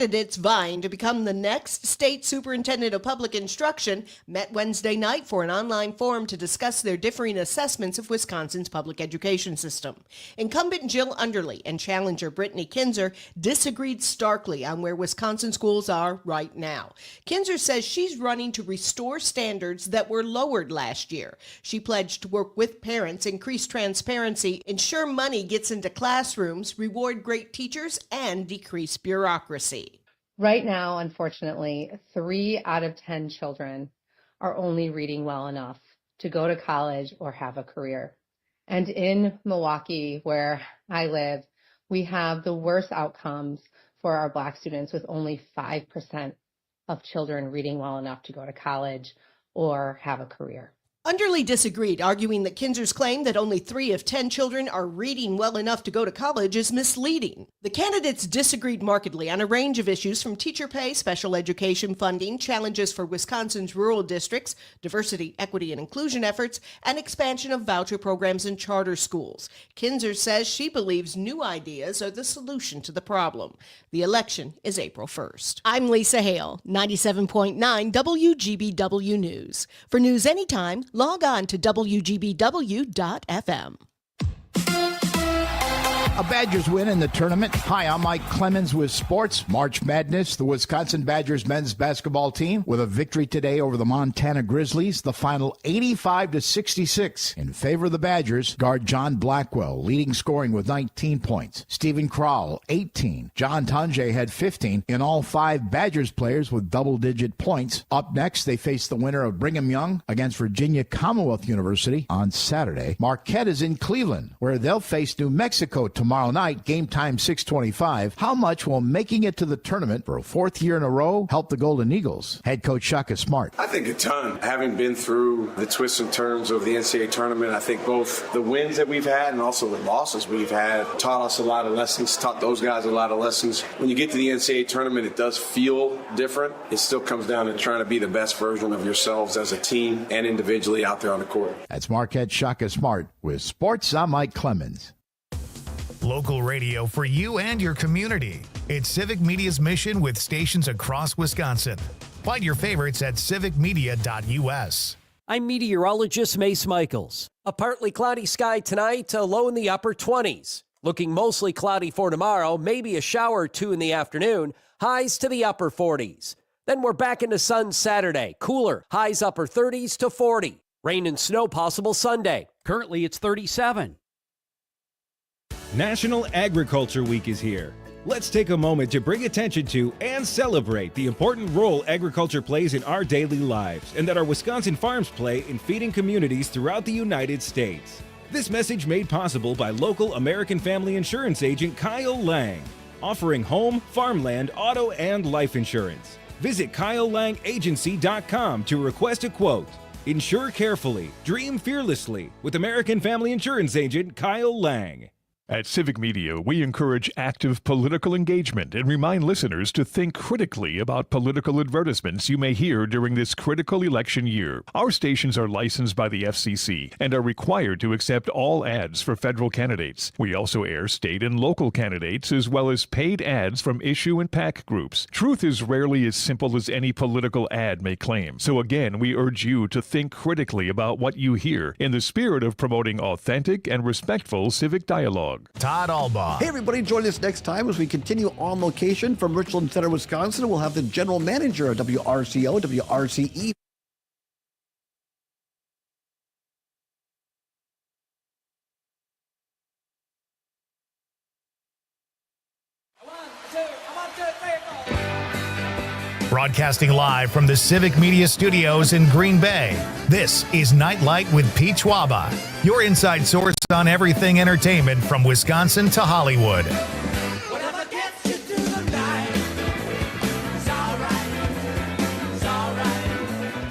Candidates vying to become the next state superintendent of public instruction met Wednesday night for an online forum to discuss their differing assessments of Wisconsin's public education system. Incumbent Jill Underly and challenger Brittany Kinzer disagreed starkly on where Wisconsin schools are right now. Kinzer says she's running to restore standards that were lowered last year. She pledged to work with parents, increase transparency, ensure money gets into classrooms, reward great teachers, and decrease bureaucracy. Right now, unfortunately, 3 out of 10 children are only reading well enough to go to college or have a career. And in Milwaukee, where I live, we have the worst outcomes for our Black students, with only 5% of children reading well enough to go to college or have a career. Underly disagreed, arguing that Kinzer's claim that only 3 of 10 children are reading well enough to go to college is misleading. The candidates disagreed markedly on a range of issues, from teacher pay, special education funding, challenges for Wisconsin's rural districts, diversity, equity, and inclusion efforts, and expansion of voucher programs and charter schools. Kinzer says she believes new ideas are the solution to the problem. The election is April 1st. I'm Lisa Hale, 97.9 WGBW News. For news anytime, log on to WGBW.FM. A Badgers win in the tournament. Hi, I'm Mike Clemens with sports. March Madness, the Wisconsin Badgers men's basketball team with a victory today over the Montana Grizzlies. The final 85-66 in favor of the Badgers. Guard John Blackwell leading scoring with 19 points. Stephen Crowell, 18. John Tunje had 15. In all, 5 Badgers players with double-digit points. Up next, they face the winner of Brigham Young against Virginia Commonwealth University on Saturday. Marquette is in Cleveland, where they'll face New Mexico tomorrow night, game time 6:25. How much will making it to the tournament for a 4th year in a row help the Golden Eagles? Head coach Shaka Smart. I think a ton. Having been through the twists and turns of the NCAA tournament, I think both the wins that we've had and also the losses we've had taught us a lot of lessons, taught those guys a lot of lessons. When you get to the NCAA tournament, it does feel different. It still comes down to trying to be the best version of yourselves as a team and individually out there on the court. That's Marquette Shaka Smart with sports. I'm Mike Clemens. Local radio for you and your community. It's Civic Media's mission with stations across Wisconsin. Find your favorites at civicmedia.us. I'm meteorologist Mace Michaels. A partly cloudy sky tonight, a low in the upper 20s. Looking mostly cloudy for tomorrow, maybe a shower or 2 in the afternoon, highs to the upper 40s. Then we're back into sun Saturday, cooler, highs upper 30s to 40. Rain and snow possible Sunday. Currently it's 37. National Agriculture Week is here. Let's take a moment to bring attention to and celebrate the important role agriculture plays in our daily lives and that our Wisconsin farms play in feeding communities throughout the United States. This message made possible by local American Family Insurance agent Kyle Lang, offering home, farmland, auto, and life insurance. Visit KyleLangAgency.com to request a quote. Insure carefully, dream fearlessly with American Family Insurance agent Kyle Lang. At Civic Media, we encourage active political engagement and remind listeners to think critically about political advertisements you may hear during this critical election year. Our stations are licensed by the FCC and are required to accept all ads for federal candidates. We also air state and local candidates as well as paid ads from issue and PAC groups. Truth is rarely as simple as any political ad may claim. So again, we urge you to think critically about what you hear in the spirit of promoting authentic and respectful civic dialogue. Todd Albaugh. Hey, everybody, join us next time as we continue on location from Richland Center, Wisconsin. We'll have the general manager of WRCO, WRCE. Broadcasting live from the Civic Media Studios in Green Bay, this is Nite Lite with Pete Schwaba, your inside source on everything entertainment from Wisconsin to Hollywood. Whatever gets you through the night, it's all right.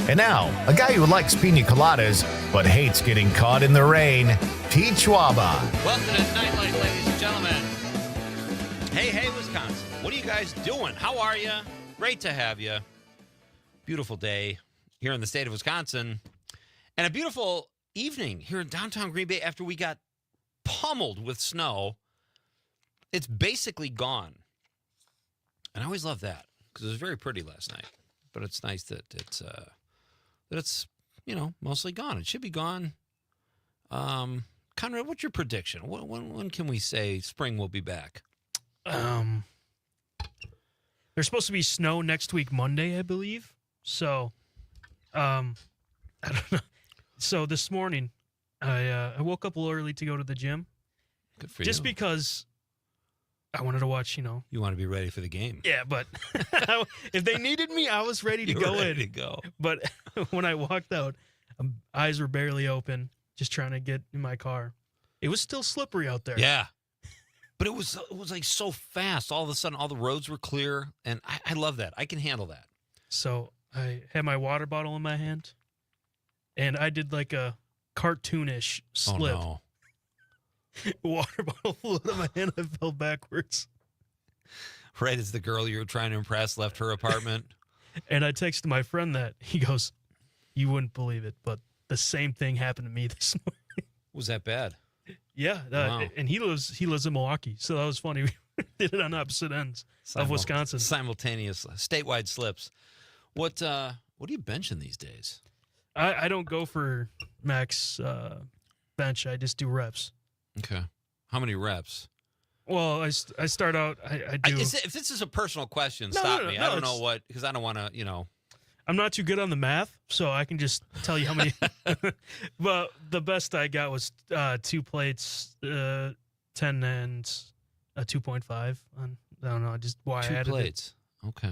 And now, a guy who likes pina coladas but hates getting caught in the rain, Pete Schwaba. Welcome to Nite Lite, ladies and gentlemen. Hey, Wisconsin. What are you guys doing? How are you? Great to have you. Beautiful day here in the state of Wisconsin. And a beautiful evening here in downtown Green Bay after we got pummeled with snow. It's basically gone. And I always love that because it was very pretty last night. But it's nice that it's mostly gone. It should be gone. Conrad, what's your prediction? When can we say spring will be back? There's supposed to be snow next week, Monday, I believe. So, I don't know. So this morning, I woke up a little early to go to the gym. Good for just you. because I wanted to watch, You want to be ready for the game. Yeah, but if they needed me, I was ready to You go were in. ready to go. But when I walked out, eyes were barely open, just trying to get in my car. It was still slippery out there. Yeah. But it was like so fast. All of a sudden, all the roads were clear, and I love that. I can handle that. So I had my water bottle in my hand, and I did like a cartoonish slip. Oh, no. Water bottle flew out of my hand. I fell backwards. Right as the girl you were trying to impress left her apartment. And I texted my friend that. He goes, "You wouldn't believe it, but the same thing happened to me this morning." Was that bad? Yeah, Wow. and he lives in Milwaukee, so that was funny. We did it on opposite ends of Wisconsin. Simultaneous statewide slips. What are you benching these days? I don't go for max bench. I just do reps. Okay. How many reps? Well, I start out. I do. If this is a personal question, No, stop no, no, me. no, I don't know what, because I don't want to, I'm not too good on the math, so I can just tell you how many. But the best I got was 2 plates, 10 and a 2.5. I don't know, just why I 2 added plates. Okay.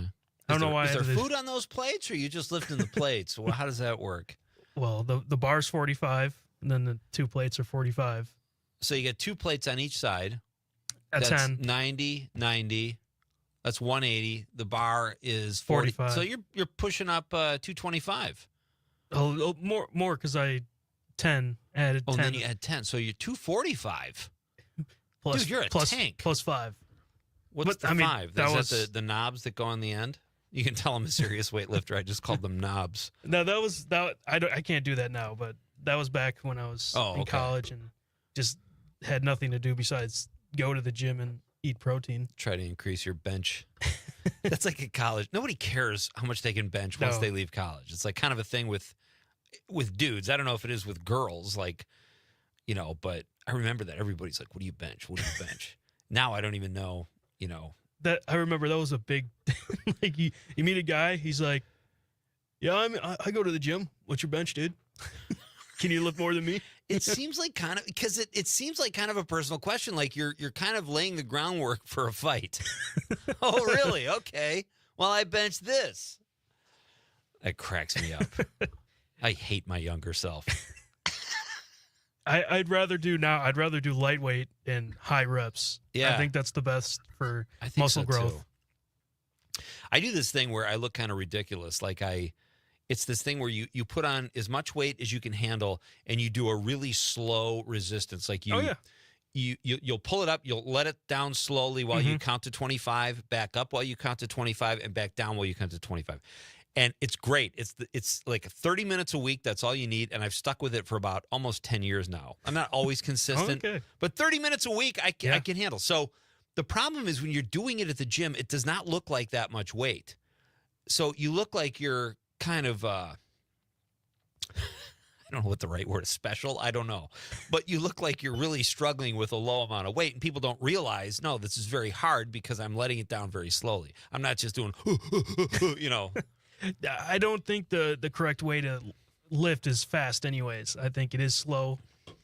I don't know why Is I there added it. food on those plates, or are you just lifting the plates? Well, how does that work? Well, the bar's 45, and then the 2 plates are 45. So you get 2 plates on each side. At That's 10. 90. That's 180. The bar is 40. 45. So you're pushing up 225. Oh, more because I 10 added 10. Oh, and then you add 10. So you're 245. Plus, Dude, you're a plus- tank. Plus 5. What's But, the I mean, 5? that Is that was- the knobs that go on the end? You can tell I'm a serious weightlifter. I just called them knobs. No, I can't do that now, but that was back when I was in college and just had nothing to do besides go to the gym and eat protein. Try to increase your bench. That's like at college. Nobody cares how much they can bench once No. they leave college. It's like kind of a thing with dudes. I don't know if it is with girls, but I remember that everybody's like, "What do you bench? What do you bench?" Now I don't even know. That I remember that was a big like you meet a guy, he's like, "Yeah, I go to the gym. What's your bench, dude? Can you lift more than me?" It seems like kind of because it seems like kind of a personal question. Like you're kind of laying the groundwork for a fight. Oh, really? Okay. Well, I bench this. That cracks me up. I hate my younger self. I'd rather do lightweight and high reps. Yeah. I think that's the best for I think muscle so, growth. too. I do this thing where I look kind of ridiculous. It's this thing where you put on as much weight as you can handle, and you do a really slow resistance. Like you'll pull it up, you'll let it down slowly while you count to 25, back up while you count to 25, and back down while you count to 25. And it's great. It's like 30 minutes a week. That's all you need. And I've stuck with it for about almost 10 years now. I'm not always consistent, Okay. but 30 minutes a week I can handle. So the problem is when you're doing it at the gym, it does not look like that much weight. So you look like you're kind of, I don't know what the right word is, special. I don't know. But you look like you're really struggling with a low amount of weight. And people don't realize, no, this is very hard because I'm letting it down very slowly. I'm not just doing, I don't think the correct way to lift is fast anyways. I think it is slow.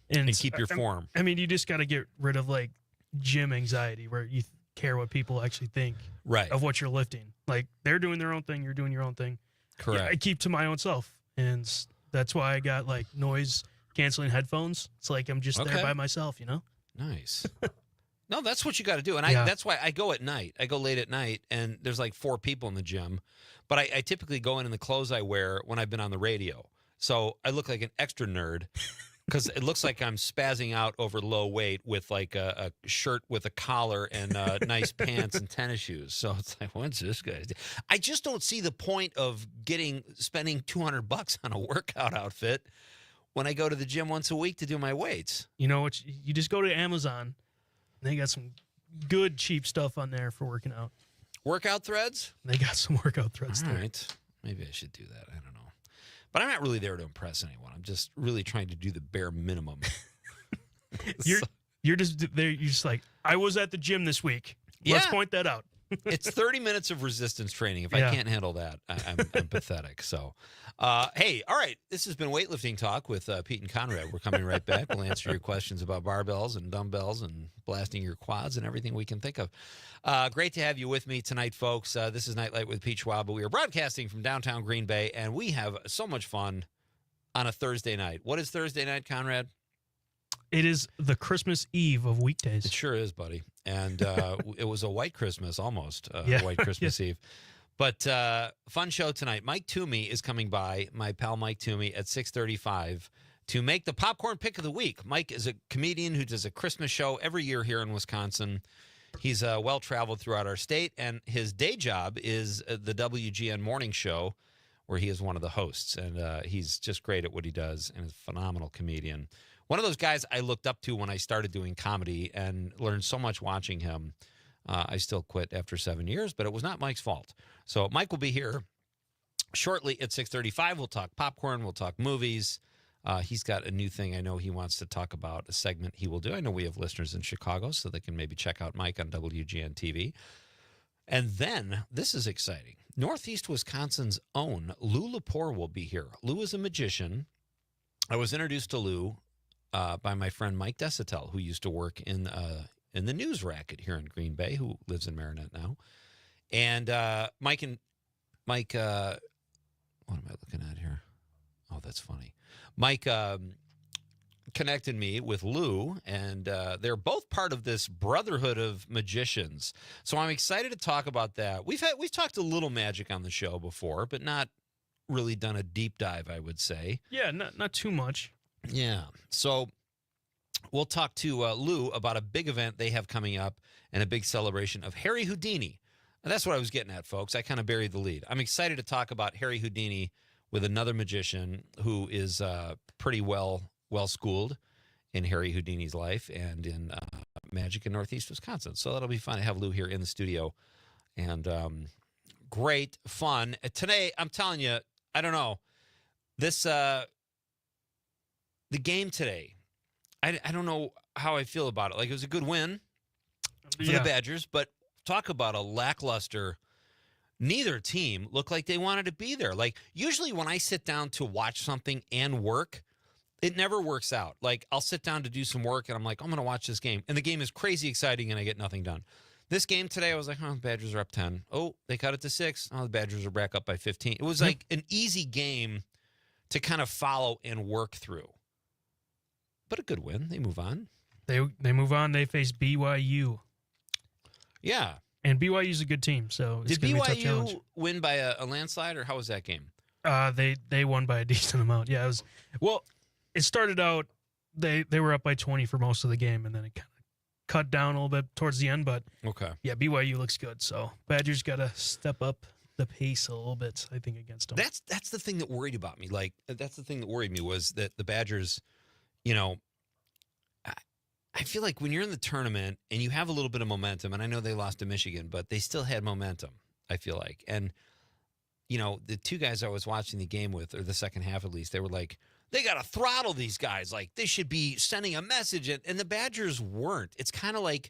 And keep your form. I mean, you just got to get rid of like gym anxiety where you care what people actually think of what you're lifting. Like they're doing their own thing. You're doing your own thing. Correct. Yeah, I keep to my own self. And that's why I got like noise canceling headphones. It's like I'm just there by myself, Nice. No, that's what you got to do. And that's why I go at night. I go late at night, and there's like 4 people in the gym. But I typically go in the clothes I wear when I've been on the radio. So I look like an extra nerd because it looks like I'm spazzing out over low weight with like a shirt with a collar and nice pants and tennis shoes. So it's like, what's this guy? I just don't see the point of spending $200 on a workout outfit when I go to the gym once a week to do my weights. You know what? You just go to Amazon. They got some good cheap stuff on there for working out. Workout threads? They got some workout threads All there. right. Maybe I should do that. I don't know. But I'm not really there to impress anyone. I'm just really trying to do the bare minimum. You're just there. You're just like, I was at the gym this week. Let's Yeah. point that out. It's 30 minutes of resistance training. If Yeah. I can't handle that, I'm pathetic. So, hey, all right. This has been Weightlifting Talk with Pete and Conrad. We're coming right back. We'll answer your questions about barbells and dumbbells and blasting your quads and everything we can think of. Great to have you with me tonight, folks. This is Nightlight with Pete Schwaba. We are broadcasting from downtown Green Bay, and we have so much fun on a Thursday night. What is Thursday night, Conrad? It is the Christmas Eve of weekdays. It sure is, buddy. And it was a white Christmas, almost Yeah. white Christmas Eve. But fun show tonight. Mike Toomey is coming by, my pal Mike Toomey, at 6:35 to make the popcorn pick of the week. Mike is a comedian who does a Christmas show every year here in Wisconsin. He's well-traveled throughout our state, and his day job is the WGN Morning Show, where he is one of the hosts. And he's just great at what he does and is a phenomenal comedian. One of those guys I looked up to when I started doing comedy and learned so much watching him. I still quit after 7 years, but it was not Mike's fault. So Mike will be here shortly at 6:35. We'll talk popcorn. We'll talk movies. He's got a new thing I know he wants to talk about, a segment he will do. I know we have listeners in Chicago, so they can maybe check out Mike on WGN TV. And then, this is exciting. Northeast Wisconsin's own Lou Lepore will be here. Lou is a magician. I was introduced to Lou by my friend Mike Desitel, who used to work in the news racket here in Green Bay, who lives in Marinette now. And Mike, what am I looking at here? Oh, that's funny. Mike connected me with Lou, and they're both part of this brotherhood of magicians. So I'm excited to talk about that. We've talked a little magic on the show before, but not really done a deep dive, I would say. Yeah, not too much. Yeah. So we'll talk to Lou about a big event they have coming up and a big celebration of Harry Houdini. And that's what I was getting at, folks. I kind of buried the lead. I'm excited to talk about Harry Houdini with another magician who is pretty well-schooled in Harry Houdini's life and in magic in Northeast Wisconsin. So that'll be fun to have Lou here in the studio. And great fun. Today, I'm telling you, I don't know, this... the game today, I don't know how I feel about it. Like, it was a good win for the Badgers, but talk about a lackluster. Neither team looked like they wanted to be there. Like, usually when I sit down to watch something and work, it never works out. Like, I'll sit down to do some work, and I'm like, I'm going to watch this game. And the game is crazy exciting, and I get nothing done. This game today, I was like, the Badgers are up 10. Oh, they cut it to 6. Oh, the Badgers are back up by 15. It was like an easy game to kind of follow and work through. But a good win. They move on. They move on. They face BYU. Yeah. And BYU's a good team, so it's Did going to be a tough challenge. BYU win by a landslide, or how was that game? They won by a decent amount. Yeah, it started out they were up by 20 for most of the game, and then it kind of cut down a little bit towards the end. But okay, yeah, BYU looks good. So Badgers got to step up the pace a little bit, I think, against them. That's the thing that worried about me. Like, that's the thing that worried me was that the Badgers, you know, I feel like when you're in the tournament and you have a little bit of momentum, and I know they lost to Michigan, but they still had momentum, I feel like. And, you know, the two guys I was watching the game with, or the second half at least, they were like, they got to throttle these guys. Like, they should be sending a message. And the Badgers weren't. It's kind of like,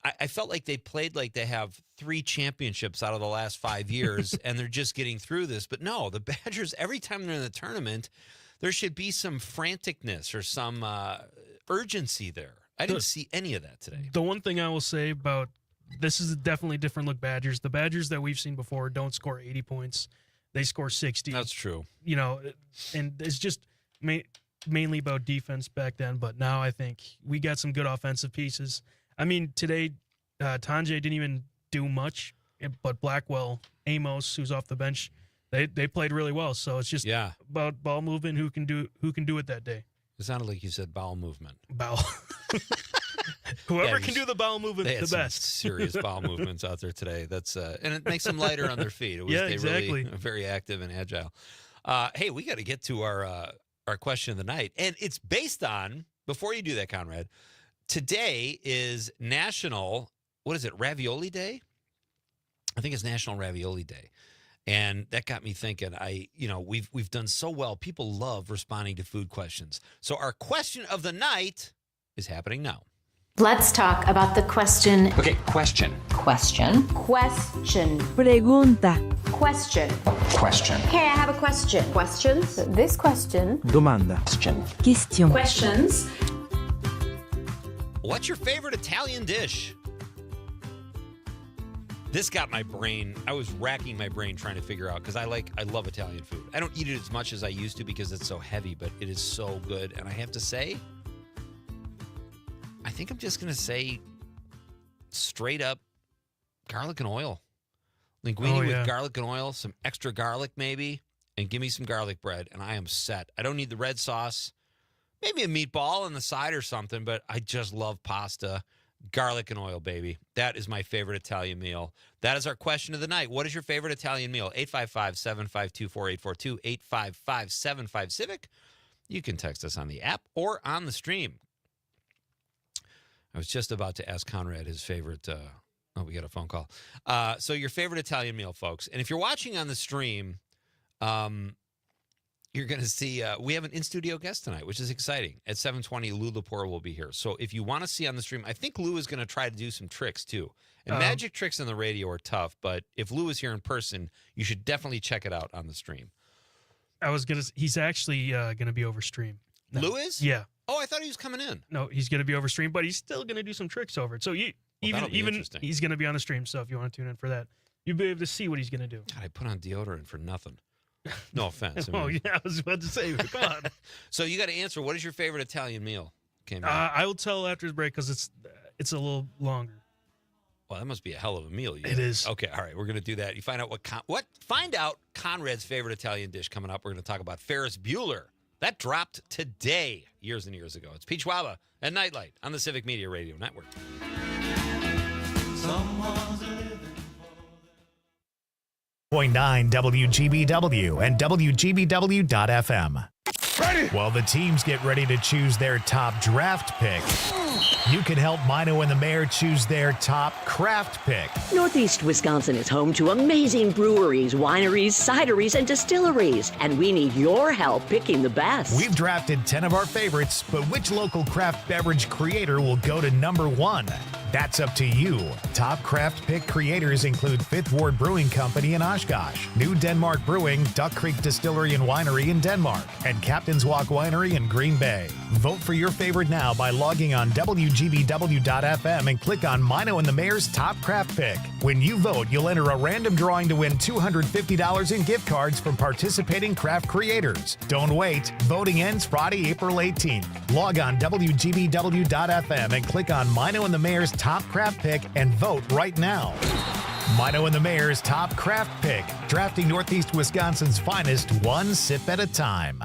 I felt like they played like they have 3 championships out of the last 5 years, and they're just getting through this. But no, the Badgers, every time they're in the tournament, there should be some franticness or some urgency there. I didn't see any of that today. The one thing I will say about this is definitely different look Badgers. The Badgers that we've seen before don't score 80 points. They score 60. That's true. You know, and it's just mainly about defense back then. But now I think we got some good offensive pieces. I mean, today, Tanjay didn't even do much, but Blackwell, Amos, who's off the bench, they played really well. So it's just about ball movement, who can do it that day. It sounded like you said bowel movement. Bowel. Whoever can do the bowel movement the best. Serious bowel movements out there today. That's and it makes them lighter on their feet. It was, yeah, exactly. Really very active and agile. Hey, we got to get to our question of the night, and it's based on. Before you do that, Conrad, today is National. What is it? Ravioli Day. I think it's National Ravioli Day. And that got me thinking, we've done so well. People love responding to food questions. So our question of the night is happening now. Let's talk about the question. Okay, question. Question. Pregunta. Question. Okay, I have a question. Questions? This question. Domanda. Question. Questions. What's your favorite Italian dish? This got my brain. I was racking my brain trying to figure out because I love Italian food. I don't eat it as much as I used to because it's so heavy, but it is so good. And I have to say, I think I'm just going to say straight up garlic and oil. Linguine with garlic and oil, some extra garlic maybe, and give me some garlic bread, and I am set. I don't need the red sauce. Maybe a meatball on the side or something, but I just love pasta. Garlic and oil, baby. That is my favorite Italian meal. That is our question of the night. What is your favorite Italian meal? 855-752-4842, 855-75-CIVIC. You can text us on the app or on the stream. I was just about to ask Conrad his favorite. We got a phone call. So your favorite Italian meal, folks. And if you're watching on the stream, you're going to see we have an in-studio guest tonight, which is exciting. At 7:20, Lou Lepore will be here. So if you want to see on the stream, I think Lou is going to try to do some tricks, too. And magic tricks on the radio are tough, but if Lou is here in person, you should definitely check it out on the stream. He's actually going to be over stream. No. Lou is? Yeah. Oh, I thought he was coming in. No, he's going to be over stream, but he's still going to do some tricks over it. So even he's going to be on the stream. So if you want to tune in for that, you'll be able to see what he's going to do. God, I put on deodorant for nothing. No offense. I was about to say, come on. So you got to answer. What is your favorite Italian meal? I will tell after the break because it's a little longer. Well, that must be a hell of a meal. It is. Okay, all right. We're going to do that. You find out find out Conrad's favorite Italian dish coming up. We're going to talk about Ferris Bueller. That dropped today, years and years ago. It's Pete Schwaba and Nite Lite on the Civic Media Radio Network. .9 WGBW and WGBW.FM. Ready? While the teams get ready to choose their top draft pick, you can help Mino and the Mayor choose their top craft pick. Northeast Wisconsin is home to amazing breweries, wineries, cideries, and distilleries, and we need your help picking the best. We've drafted 10 of our favorites, but which local craft beverage creator will go to number 1? That's up to you. Top craft pick creators include Fifth Ward Brewing Company in Oshkosh, New Denmark Brewing, Duck Creek Distillery and Winery in Denmark, and Captain's Walk Winery in Green Bay. Vote for your favorite now by logging on WGBW.FM and click on Mino and the Mayor's Top Craft Pick. When you vote, you'll enter a random drawing to win $250 in gift cards from participating craft creators. Don't wait. Voting ends Friday, April 18th. Log on WGBW.FM and click on Mino and the Mayor's Top Craft Pick and vote right now. Mino and the Mayor's Top Craft Pick, drafting Northeast Wisconsin's finest one sip at a time.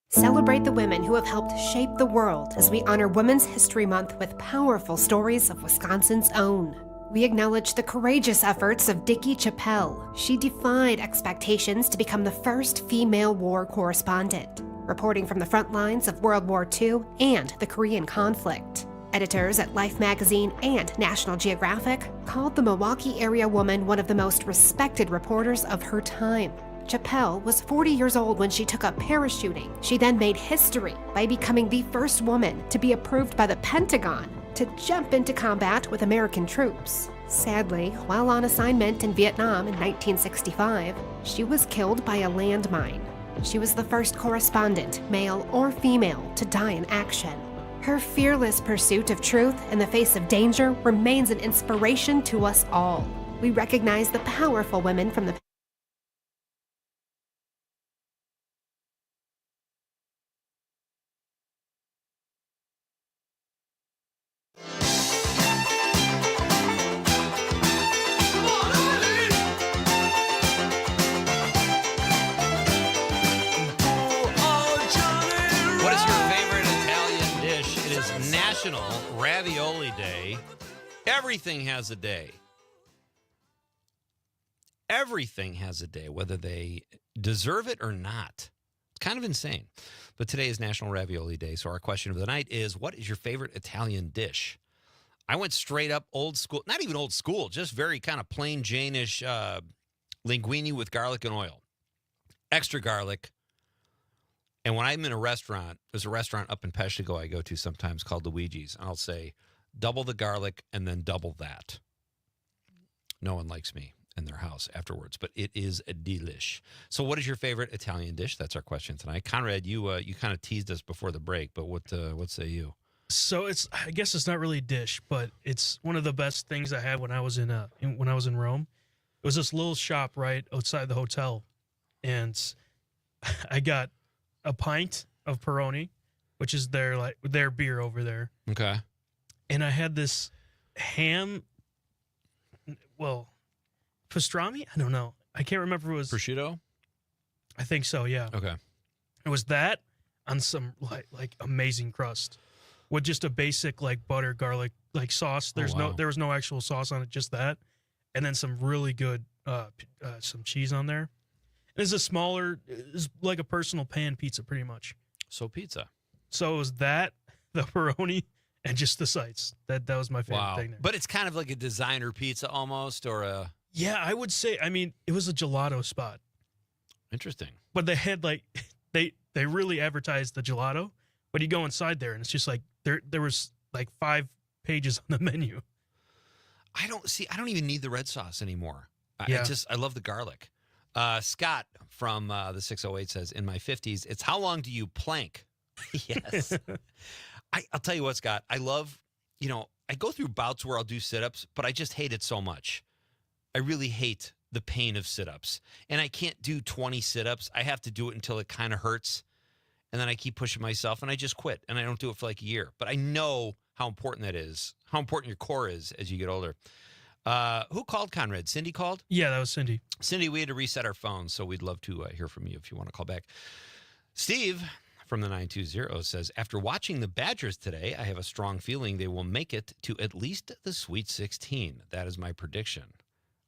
Celebrate the women who have helped shape the world as we honor Women's History Month with powerful stories of Wisconsin's own. We acknowledge the courageous efforts of Dickie Chappelle. She defied expectations to become the first female war correspondent, reporting from the front lines of World War II and the Korean conflict. Editors at Life magazine and National Geographic called the Milwaukee area woman one of the most respected reporters of her time. Chappelle was 40 years old when she took up parachuting. She then made history by becoming the first woman to be approved by the Pentagon to jump into combat with American troops. Sadly, while on assignment in Vietnam in 1965, she was killed by a landmine. She was the first correspondent, male or female, to die in action. Her fearless pursuit of truth in the face of danger remains an inspiration to us all. We recognize the powerful women from the National Ravioli Day. Everything has a day. Everything has a day, whether they deserve it or not. It's kind of insane. But today is National Ravioli Day, so our question of the night is, what is your favorite Italian dish? I went straight up old school, not even old school, just very kind of plain Jane-ish linguine with garlic and oil. Extra garlic. And when I'm in a restaurant, there's a restaurant up in Peshtigo I go to sometimes called Luigi's. And I'll say, double the garlic and then double that. No one likes me in their house afterwards, but it is a delish. So what is your favorite Italian dish? That's our question tonight. Conrad, you kind of teased us before the break, but what say you? So I guess it's not really a dish, but it's one of the best things I had when I was in Rome. It was this little shop right outside the hotel, and I got a pint of Peroni, which is their beer over there. Okay. And I had this ham, pastrami? I don't know. I can't remember if it was prosciutto. I think so, yeah. Okay. It was that on some like amazing crust with just a basic like butter garlic like sauce. There was no actual sauce on it, just that. And then some really good some cheese on there. It's like a personal pan pizza, pretty much. So pizza. So it was that, the pepperoni, and just the sides. That was my favorite thing there. But it's kind of like a designer pizza almost, or a... Yeah, I would say, it was a gelato spot. Interesting. But they had they really advertised the gelato, but you go inside there and it's just like, there was like 5 pages on the menu. I don't even need the red sauce anymore. Yeah. I love the garlic. Scott from the 608 says, in my 50s, it's how long do you plank? Yes. I'll tell you what, Scott, I love, I go through bouts where I'll do sit-ups, but I just hate it so much. I really hate the pain of sit-ups. And I can't do 20 sit-ups. I have to do it until it kind of hurts. And then I keep pushing myself and I just quit. And I don't do it for like a year. But I know how important that is, how important your core is as you get older. Who called, Conrad? Cindy called? Yeah, that was Cindy. Cindy, we had to reset our phones, so we'd love to hear from you if you want to call back. Steve from the 920 says, after watching the Badgers today, I have a strong feeling they will make it to at least the Sweet 16. That is my prediction.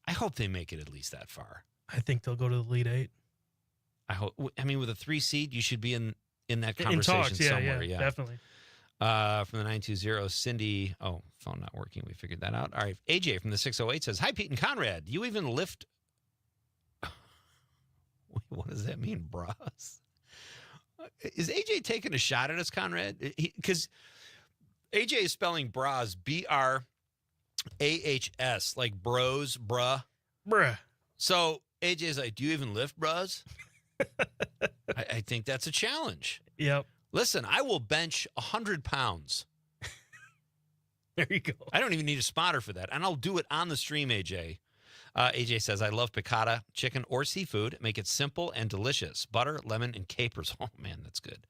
I hope they make it at least that far. I think they'll go to the Elite 8. I hope. I mean, with a 3 seed, you should be in that conversation in talks, somewhere. Yeah, definitely. From the 920, Cindy. Oh, phone not working. We figured that out. All right. AJ from the 608 says, hi, Pete and Conrad. Do you even lift? What does that mean, bras? Is AJ taking a shot at us, Conrad? Because AJ is spelling bras, BRAHS, like bros, bruh. Bruh. So AJ's like, do you even lift bras? I think that's a challenge. Yep. Listen, I will bench 100 pounds. There you go. I don't even need a spotter for that. And I'll do it on the stream, AJ. AJ says, I love piccata, chicken or seafood. Make it simple and delicious. Butter, lemon, and capers. Oh, man, that's good.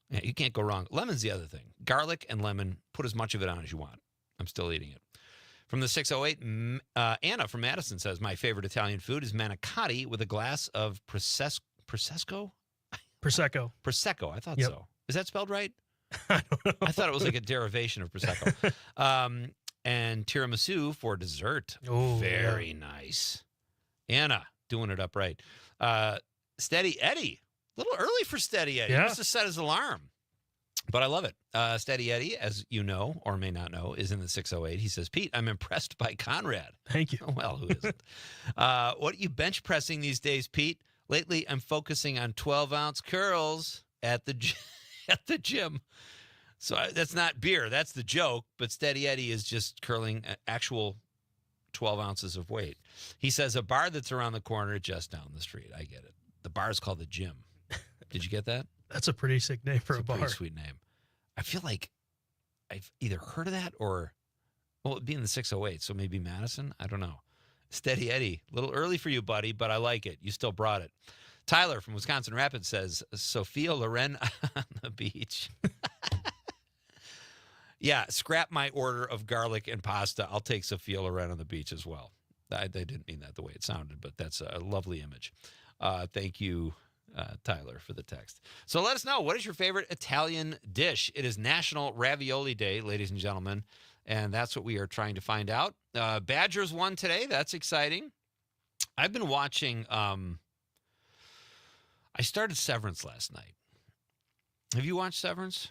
Yeah, you can't go wrong. Lemon's the other thing. Garlic and lemon, put as much of it on as you want. I'm still eating it. From the 608, Anna from Madison says, my favorite Italian food is manicotti with a glass of Prosecco? Prosecco. Prosecco. I thought Yep. so. Is that spelled right? I don't know. I thought it was like a derivation of Prosecco. And tiramisu for dessert. Oh, very nice. Anna, doing it up right. Steady Eddie. A little early for Steady Eddie. Yeah. He must have set his alarm. But I love it. Steady Eddie, as you know or may not know, is in the 608. He says, Pete, I'm impressed by Conrad. Thank you. Well, who isn't? What are you bench pressing these days, Pete? Lately, I'm focusing on 12-ounce curls at the gym. So that's not beer. That's the joke. But Steady Eddie is just curling actual 12 ounces of weight. He says a bar that's around the corner just down the street. I get it. The bar is called the Gym. Did you get that? That's a pretty sick name for It's a bar. Pretty sweet name. I feel like I've either heard of that or, well, it'd be in the 608, so maybe Madison. I don't know. Steady Eddie, a little early for you, buddy, but I like it. You still brought it. Tyler from Wisconsin Rapids says, Sophia Loren on the beach. Yeah, scrap my order of garlic and pasta. I'll take Sophia Loren on the beach as well. I didn't mean that the way it sounded, but that's a lovely image. Thank you, Tyler, for the text. So let us know, what is your favorite Italian dish? It is National Ravioli Day, ladies and gentlemen, and that's what we are trying to find out. Badgers won today. That's exciting. I've been watching, I started Severance last night. Have you watched Severance?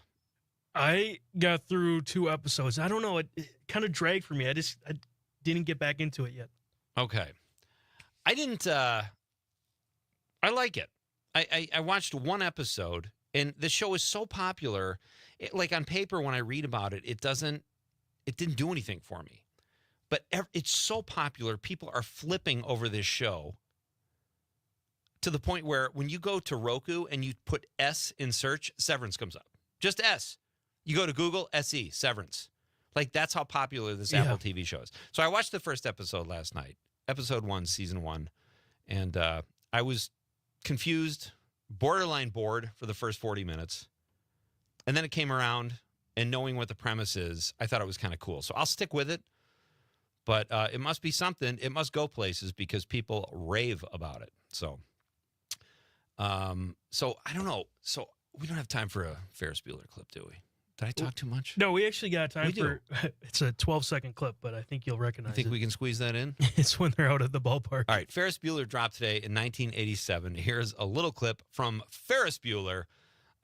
I got through 2 episodes. I don't know. It kind of dragged for me. I didn't get back into it yet. Okay. I didn't. I like it. I watched 1 episode, and the show is so popular. Like on paper, when I read about it, it didn't do anything for me. But it's so popular, people are flipping over this show to the point where when you go to Roku and you put S in search, Severance comes up. Just S. You go to Google, SE, Severance. Like, that's how popular this Apple TV show is. So I watched the first episode last night, episode 1, season 1, and I was confused, borderline bored for the first 40 minutes. And then it came around, and knowing what the premise is, I thought it was kind of cool. So I'll stick with it. But it must be something. It must go places because people rave about it. So I don't know. So we don't have time for a Ferris Bueller clip, do we? Did I talk too much? No, we actually got time for it's a 12-second clip, but I think you'll recognize it. Think we can squeeze that in? It's when they're out at the ballpark. All right. Ferris Bueller dropped today in 1987. Here's a little clip from Ferris Bueller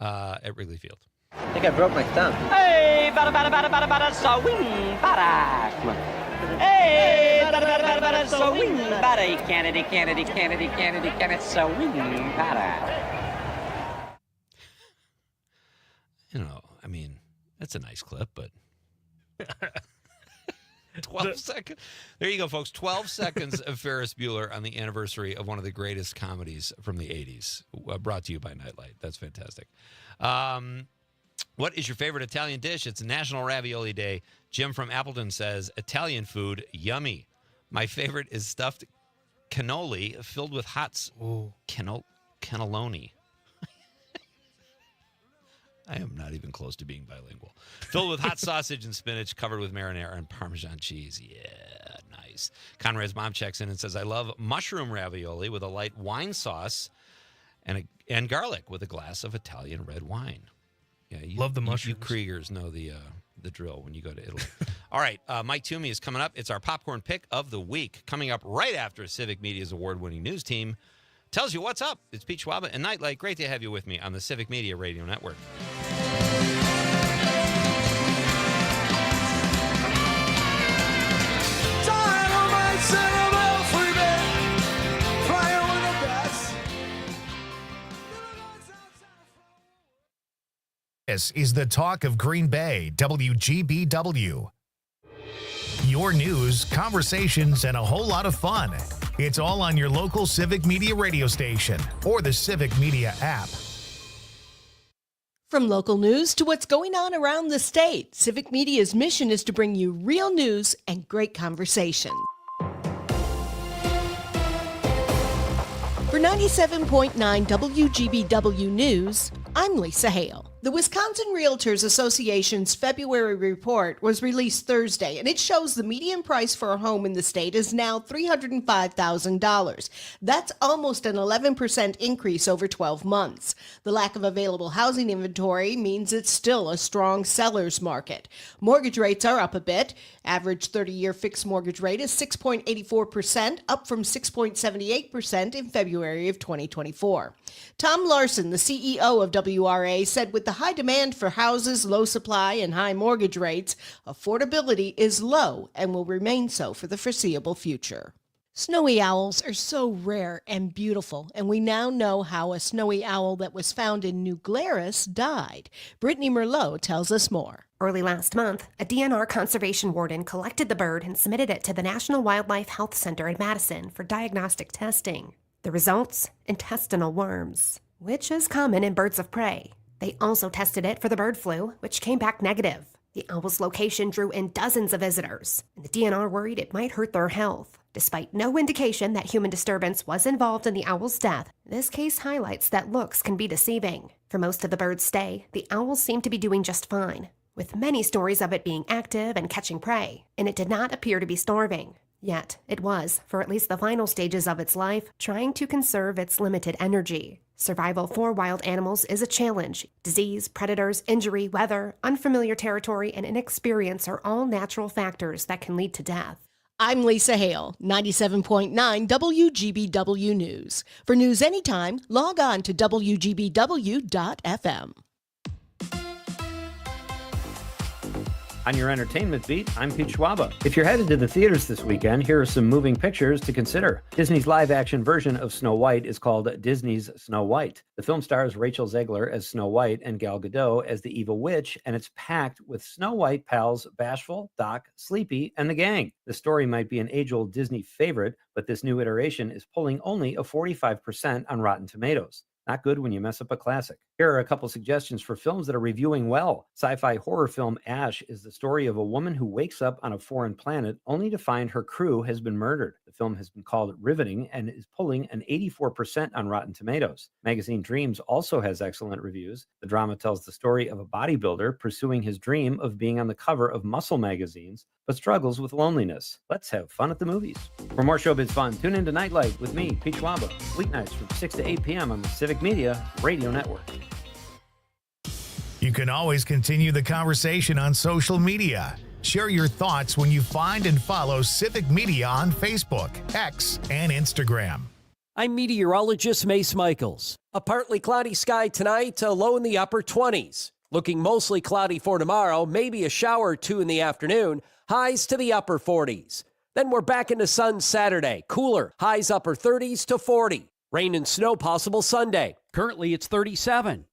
at Wrigley Field. I think I broke my thumb. Hey, bada bada bada bada bada, so wing bada. Come on. Hey, bada bada bada bada, so wing bada. Kennedy, so wing bada. You know, I mean, that's a nice clip, but 12 seconds. There you go, folks. 12 seconds of Ferris Bueller on the anniversary of one of the greatest comedies from the 80s, brought to you by Nite. That's fantastic. What is your favorite Italian dish? It's National Ravioli Day. Jim from Appleton says, Italian food, yummy. My favorite is stuffed cannoli filled with hot cannelloni. I am not even close to being bilingual. Filled with hot sausage and spinach, covered with marinara and Parmesan cheese. Yeah, nice. Conrad's mom checks in and says, I love mushroom ravioli with a light wine sauce and garlic with a glass of Italian red wine. Yeah, love the mushrooms. You Kriegers know the drill when you go to Italy. All right, Mike Toomey is coming up. It's our popcorn pick of the week. Coming up right after Civic Media's award-winning news team tells you what's up. It's Pete Schwaba and Nightlight. Great to have you with me on the Civic Media Radio Network. This is the talk of Green Bay, WGBW. Your news, conversations, and a whole lot of fun. It's all on your local Civic Media radio station or the Civic Media app. From local news to what's going on around the state, Civic Media's mission is to bring you real news and great conversation. For 97.9 WGBW News, I'm Lisa Hale. The Wisconsin Realtors Association's February report was released Thursday, and it shows the median price for a home in the state is now $305,000. That's almost an 11% increase over 12 months. The lack of available housing inventory means it's still a strong seller's market. Mortgage rates are up a bit. Average 30-year fixed mortgage rate is 6.84%, up from 6.78% in February of 2024. Tom Larson, the CEO of WRA, said with the high demand for houses, low supply, and high mortgage rates, affordability is low and will remain so for the foreseeable future. Snowy owls are so rare and beautiful, and we now know how a snowy owl that was found in New Glarus died. Brittany Merlot tells us more. Early last month, a DNR conservation warden collected the bird and submitted it to the National Wildlife Health Center in Madison for diagnostic testing. The results? Intestinal worms, which is common in birds of prey. They also tested it for the bird flu, which came back negative. The owl's location drew in dozens of visitors, and the DNR worried it might hurt their health. Despite no indication that human disturbance was involved in the owl's death, this case highlights that looks can be deceiving. For most of the bird's stay, the owl seemed to be doing just fine, with many stories of it being active and catching prey, and it did not appear to be starving. Yet, it was, for at least the final stages of its life, trying to conserve its limited energy. Survival for wild animals is a challenge. Disease, predators, injury, weather, unfamiliar territory, and inexperience are all natural factors that can lead to death. I'm Lisa Hale, 97.9 WGBW News. For news anytime, log on to WGBW.FM. On your entertainment beat, I'm Pete Schwaba. If you're headed to the theaters this weekend, here are some moving pictures to consider. Disney's live-action version of Snow White is called Disney's Snow White. The film stars Rachel Zegler as Snow White and Gal Gadot as the evil witch, and it's packed with Snow White pals Bashful, Doc, Sleepy, and the gang. The story might be an age-old Disney favorite, but this new iteration is pulling only a 45% on Rotten Tomatoes. Not good when you mess up a classic. Here are a couple suggestions for films that are reviewing well. Sci-fi horror film Ash is the story of a woman who wakes up on a foreign planet only to find her crew has been murdered. The film has been called riveting and is pulling an 84% on Rotten Tomatoes. Magazine Dreams also has excellent reviews. The drama tells the story of a bodybuilder pursuing his dream of being on the cover of muscle magazines, but struggles with loneliness. Let's have fun at the movies. For more showbiz fun, tune in to Nightlight with me, Pete Schwaba, weeknights from 6 to 8 p.m. on the Civic Media Radio Network. You can always continue the conversation on social media. Share your thoughts when you find and follow Civic Media on Facebook, X, and Instagram. I'm meteorologist Mace Michaels. A partly cloudy sky tonight, a low in the upper 20s. Looking mostly cloudy for tomorrow, maybe a shower or two in the afternoon, highs to the upper 40s. Then we're back into sun Saturday, cooler, highs upper 30s to 40. Rain and snow possible Sunday. Currently it's 37.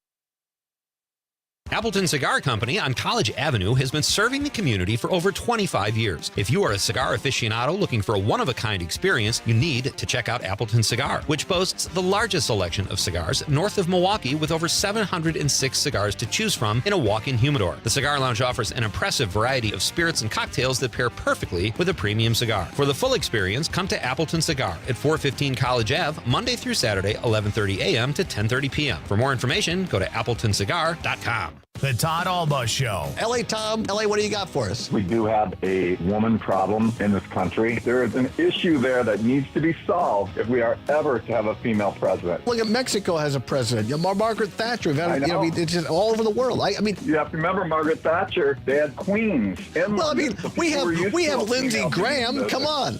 Appleton Cigar Company on College Avenue has been serving the community for over 25 years. If you are a cigar aficionado looking for a one-of-a-kind experience, you need to check out Appleton Cigar, which boasts the largest selection of cigars north of Milwaukee with over 706 cigars to choose from in a walk-in humidor. The Cigar Lounge offers an impressive variety of spirits and cocktails that pair perfectly with a premium cigar. For the full experience, come to Appleton Cigar at 415 College Ave, Monday through Saturday, 11:30 a.m. to 10:30 p.m. For more information, go to appletoncigar.com. The Todd Alba Show. L.A. Tom, L.A., what do you got for us? We do have a woman problem in this country. There is an issue there that needs to be solved if we are ever to have a female president. Look at Mexico has a president. Margaret Thatcher. It's just all over the world. I mean, you have to remember Margaret Thatcher. They had queens. Well, I mean, we have Lindsey Graham. Come on.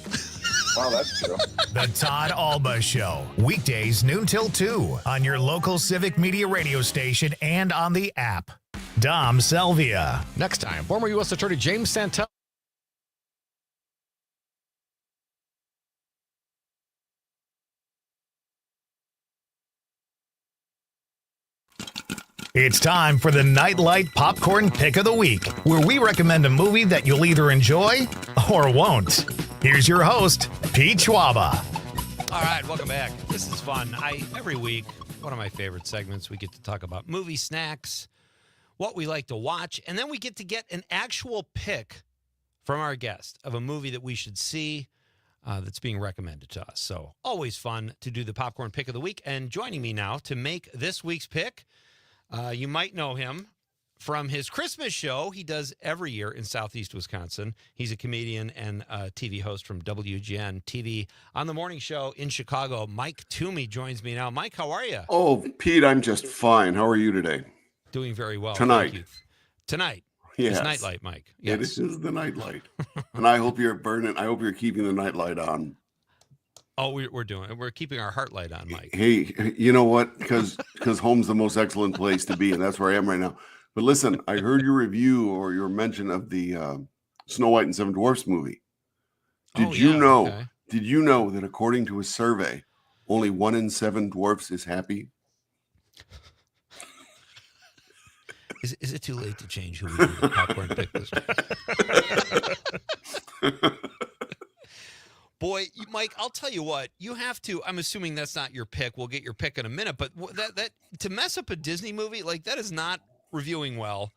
Wow, that's true. The Todd Alba Show. Weekdays noon till 2 on your local Civic Media radio station and on the app. Dom Selvia. Next time, former U.S. Attorney James Santel. It's time for the Nightlight Popcorn Pick of the Week, where we recommend a movie that you'll either enjoy or won't. Here's your host, Pete Schwaba. All right, welcome back. This is fun. Every week, one of my favorite segments, we get to talk about movie snacks, what we like to watch, and then we get an actual pick from our guest of a movie that we should see that's being recommended to us. So always fun to do the Popcorn Pick of the Week. And joining me now to make this week's pick, you might know him from his Christmas show he does every year in Southeast Wisconsin. He's a comedian and a TV host from WGN TV on the morning show in Chicago. Mike Toomey joins me now. Mike, how are you? Oh, Pete, I'm just fine. How are you today? Doing very well. Tonight. Thank you. Tonight. Yes. It's Nightlight, Mike. Yes. It is the Nightlight. And I hope you're burning. I hope you're keeping the Nightlight on. Oh, we're keeping our heart light on, Mike. Hey, you know what? Because home's the most excellent place to be, and that's where I am right now. But listen, I heard your review or your mention of the Snow White and Seven Dwarfs movie. Did you know? Okay. Did you know that according to a survey, only 1 in 7 dwarfs is happy? Is it too late to change who we do the popcorn pick this week? Boy, Mike, I'll tell you what, you have to, I'm assuming that's not your pick. We'll get your pick in a minute, but that to mess up a Disney movie, like that is not reviewing well.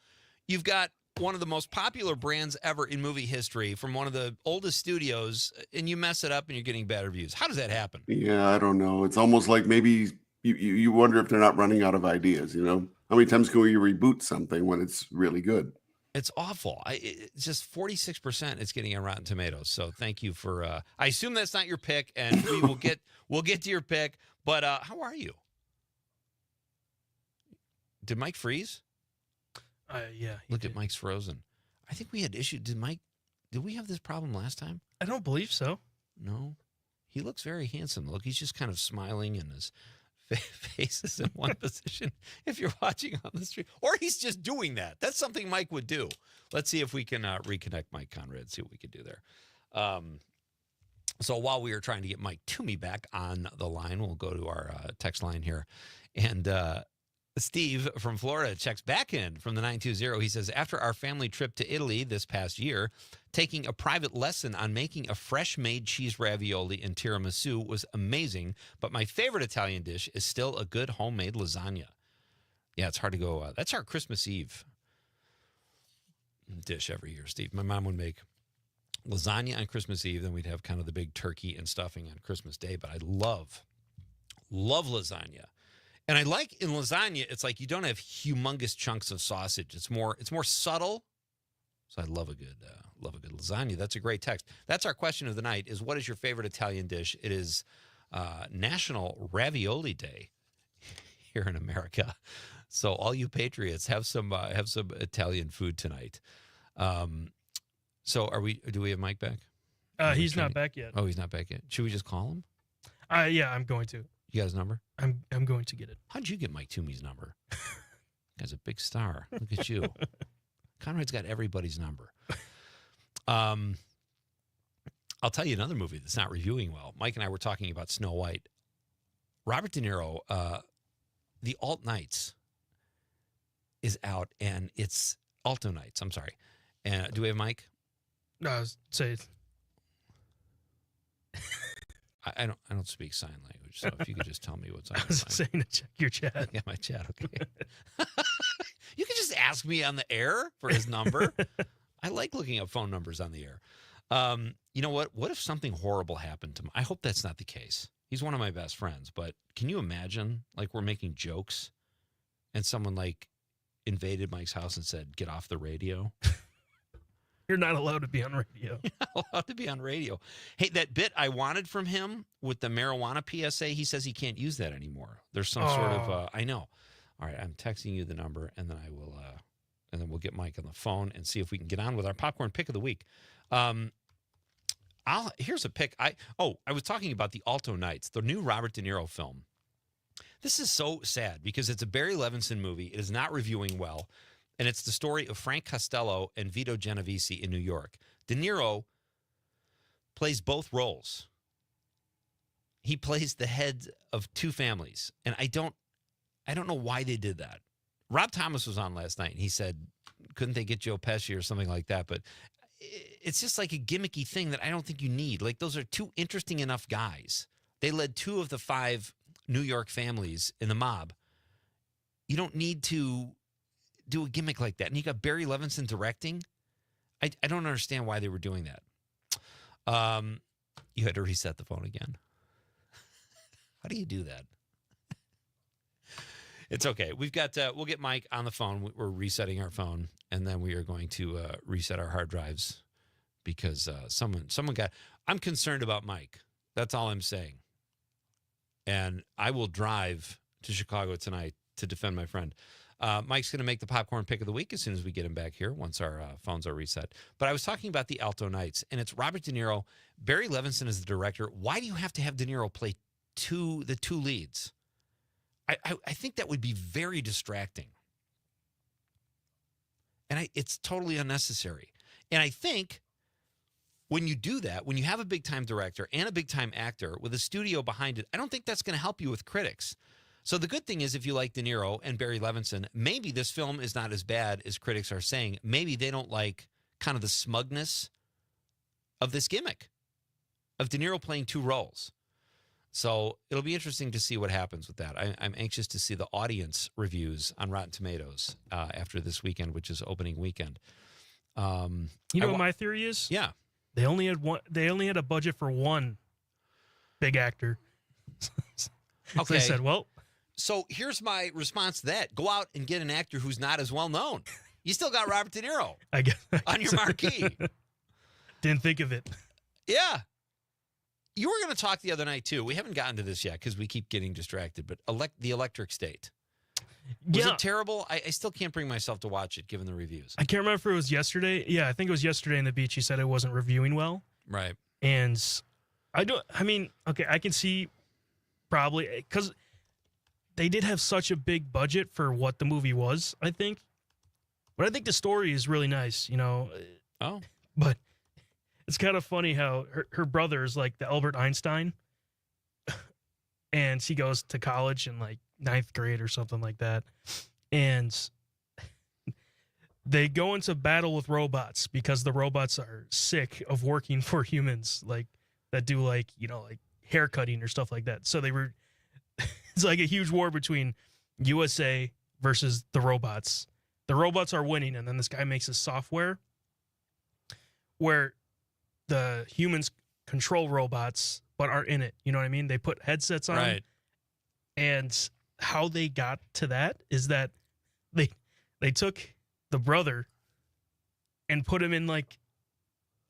You've got one of the most popular brands ever in movie history from one of the oldest studios, and you mess it up and you're getting bad reviews. How does that happen? Yeah, I don't know. It's almost like maybe you wonder if they're not running out of ideas, you know? How many times can we reboot something when it's really good? It's awful. It's just 46% it's getting on Rotten Tomatoes. So thank you for I assume that's not your pick, and we'll get to your pick. But how are you? Did Mike freeze? Yeah. Look at Mike's frozen. I think we had issues. Did we have this problem last time? I don't believe so. No. He looks very handsome. Look, he's just kind of smiling and his faces in one position if you're watching on the street. Or he's just doing that. That's something Mike would do. Let's see if we can reconnect Mike Conrad, see what we can do there. So while we are trying to get Mike Toomey back on the line, we'll go to our text line here. And Steve from Florida checks back in from the 920. He says, after our family trip to Italy this past year, taking a private lesson on making a fresh-made cheese ravioli and tiramisu was amazing, but my favorite Italian dish is still a good homemade lasagna. Yeah, it's hard to go. That's our Christmas Eve dish every year, Steve. My mom would make lasagna on Christmas Eve, then we'd have kind of the big turkey and stuffing on Christmas Day, but I love lasagna. And I like in lasagna, it's like you don't have humongous chunks of sausage. It's more subtle. So I love a good lasagna. That's a great text. That's our question of the night: is what is your favorite Italian dish? It is National Ravioli Day here in America. So all you patriots have some Italian food tonight. So do we have Mike back? He's not back yet. Oh, he's not back yet. Should we just call him? Yeah, I'm going to. You got his number? I'm going to get it. How'd you get Mike Toomey's number? Guy's a big star. Look at you. Conrad's got everybody's number. I'll tell you another movie that's not reviewing well. Mike and I were talking about Snow White. Robert De Niro, The Alt Nights is out, and it's Alto Nights. I'm sorry. And do we have Mike? No, say it. I don't speak sign language, so if you could just tell me what's on I was saying to check your chat. Yeah, my chat, okay. You can just ask me on the air for his number. I like looking up phone numbers on the air. You know what? What if something horrible happened to him? I hope that's not the case. He's one of my best friends, but can you imagine, like, we're making jokes and someone, like, invaded Mike's house and said, get off the radio? You're not allowed to be on radio. You're not allowed to be on radio. Hey, that bit I wanted from him with the marijuana PSA, he says he can't use that anymore. There's some sort of, I know. All right, I'm texting you the number, and then I will, and then we'll get Mike on the phone and see if we can get on with our popcorn pick of the week. Here's a pick. I was talking about the Alto Nights, the new Robert De Niro film. This is so sad because it's a Barry Levinson movie. It is not reviewing well. And it's the story of Frank Costello and Vito Genovese in New York. De Niro plays both roles. He plays the head of two families. And I don't know why they did that. Rob Thomas was on last night, and he said, couldn't they get Joe Pesci or something like that? But it's just like a gimmicky thing that I don't think you need. Like, those are two interesting enough guys. They led 2 of the 5 New York families in the mob. You don't need to do a gimmick like that. And you got Barry Levinson directing. I don't understand why they were doing that. You had to reset the phone again. How do you do that? It's okay. We've got we'll get Mike on the phone. We're resetting our phone, and then we are going to reset our hard drives because someone got. I'm concerned about Mike. That's all I'm saying. And I will drive to Chicago tonight to defend my friend. Mike's going to make the popcorn pick of the week as soon as we get him back here once our phones are reset. But I was talking about the Alto Nights, and it's Robert De Niro. Barry Levinson is the director. Why do you have to have De Niro play the two leads? I think that would be very distracting. And it's totally unnecessary. And I think when you do that, when you have a big-time director and a big-time actor with a studio behind it, I don't think that's going to help you with critics. So the good thing is if you like De Niro and Barry Levinson, maybe this film is not as bad as critics are saying. Maybe they don't like kind of the smugness of this gimmick of De Niro playing 2 roles. So it'll be interesting to see what happens with that. I'm anxious to see the audience reviews on Rotten Tomatoes after this weekend, which is opening weekend. You know what my theory is? Yeah. They only had one. They only had a budget for one big actor. Okay. So they said, well. So here's my response to that. Go out and get an actor who's not as well known. You still got Robert De Niro on your marquee. Didn't think of it. Yeah. You were going to talk the other night, too. We haven't gotten to this yet because we keep getting distracted, but The Electric State. Was it terrible? I still can't bring myself to watch it, given the reviews. I can't remember if it was yesterday. Yeah, I think it was yesterday in the beach. He said it wasn't reviewing well. Right. And I can see probably, because they did have such a big budget for what the movie was, I think. But I think the story is really nice, you know. Oh. But it's kind of funny how her brother is like the Albert Einstein. And she goes to college in like 9th grade or something like that. And they go into battle with robots because the robots are sick of working for humans, like that do like, you know, like hair cutting or stuff like that. So it's like a huge war between USA versus the robots. The robots are winning, and then this guy makes a software where the humans control robots but aren't in it. You know what I mean? They put headsets on. Right. And how they got to that is that they took the brother and put him in like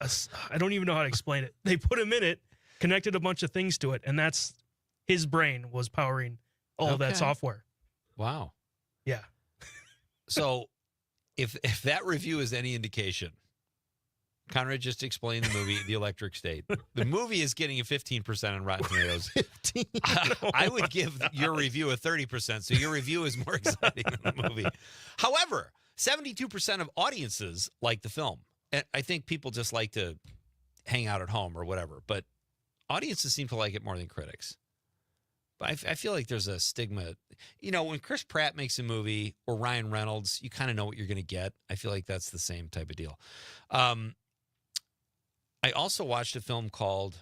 I don't even know how to explain it. They put him in it, connected a bunch of things to it, and that's his brain was powering all of that software. Wow. Yeah. So if that review is any indication, Conrad just explained the movie, The Electric State. The movie is getting a 15% on Rotten Tomatoes. 15? I would give your review a 30%, so your review is more exciting than the movie. However, 72% of audiences like the film. And I think people just like to hang out at home or whatever, but audiences seem to like it more than critics. But I feel like there's a stigma. You know, when Chris Pratt makes a movie or Ryan Reynolds, you kind of know what you're going to get. I feel like that's the same type of deal. I also watched a film called,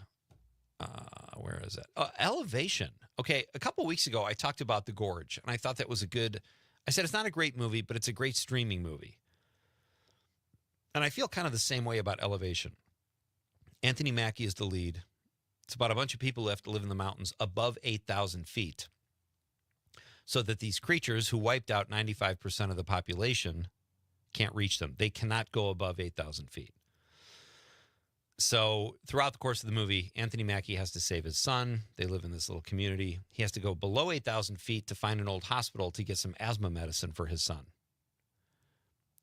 where is it? Elevation. Okay, a couple weeks ago, I talked about The Gorge, and I thought that was I said it's not a great movie, but it's a great streaming movie. And I feel kind of the same way about Elevation. Anthony Mackie is the lead. It's about a bunch of people who have to live in the mountains above 8,000 feet so that these creatures who wiped out 95% of the population can't reach them. They cannot go above 8,000 feet. So throughout the course of the movie, Anthony Mackie has to save his son. They live in this little community. He has to go below 8,000 feet to find an old hospital to get some asthma medicine for his son.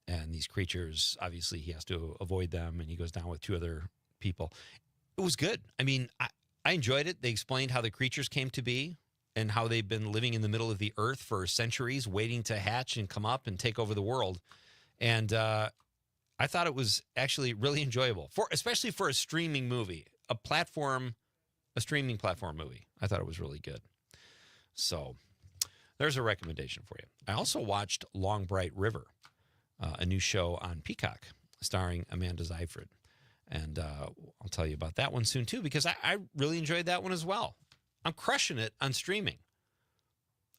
And these creatures, obviously, he has to avoid them, and he goes down with 2 other people. It was good. I mean, I enjoyed it. They explained how the creatures came to be and how they've been living in the middle of the earth for centuries, waiting to hatch and come up and take over the world. And I thought it was actually really enjoyable, especially for a streaming movie, a streaming platform movie. I thought it was really good. So there's a recommendation for you. I also watched Long Bright River, a new show on Peacock starring Amanda Seyfried. And I'll tell you about that one soon, too, because I really enjoyed that one as well. I'm crushing it on streaming.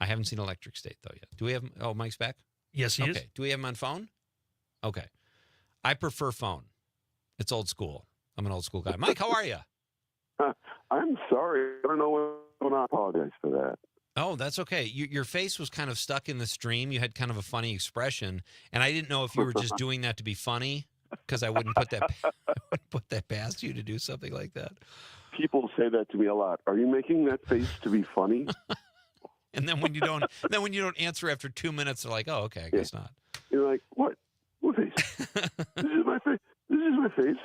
I haven't seen Electric State, though, yet. Do we have him? Oh, Mike's back? Yes, he is. Okay. Do we have him on phone? Okay. I prefer phone. It's old school. I'm an old school guy. Mike, how are you? I'm sorry. I don't know what's going on. I apologize for that. Oh, that's okay. Your face was kind of stuck in the stream. You had kind of a funny expression, and I didn't know if you were just doing that to be funny, because I wouldn't put that past you to do something like that. People say that to me a lot. Are you making that face to be funny? And then when you don't, answer after 2 minutes, they're like, "Oh, okay, I guess not." You're like, "What? What face? This is my face. This is my face."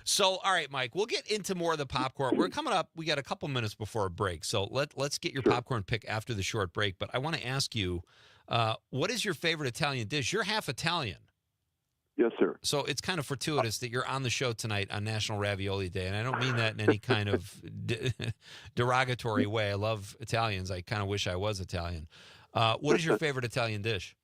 So, all right, Mike, we'll get into more of the popcorn. We're coming up. We got a couple minutes before a break, so let's get your popcorn pick after the short break. But I want to ask you, what is your favorite Italian dish? You're half Italian. Yes, sir. So it's kind of fortuitous that you're on the show tonight on National Ravioli Day, and I don't mean that in any kind of derogatory way. I love Italians. I kind of wish I was Italian. What is your favorite Italian dish?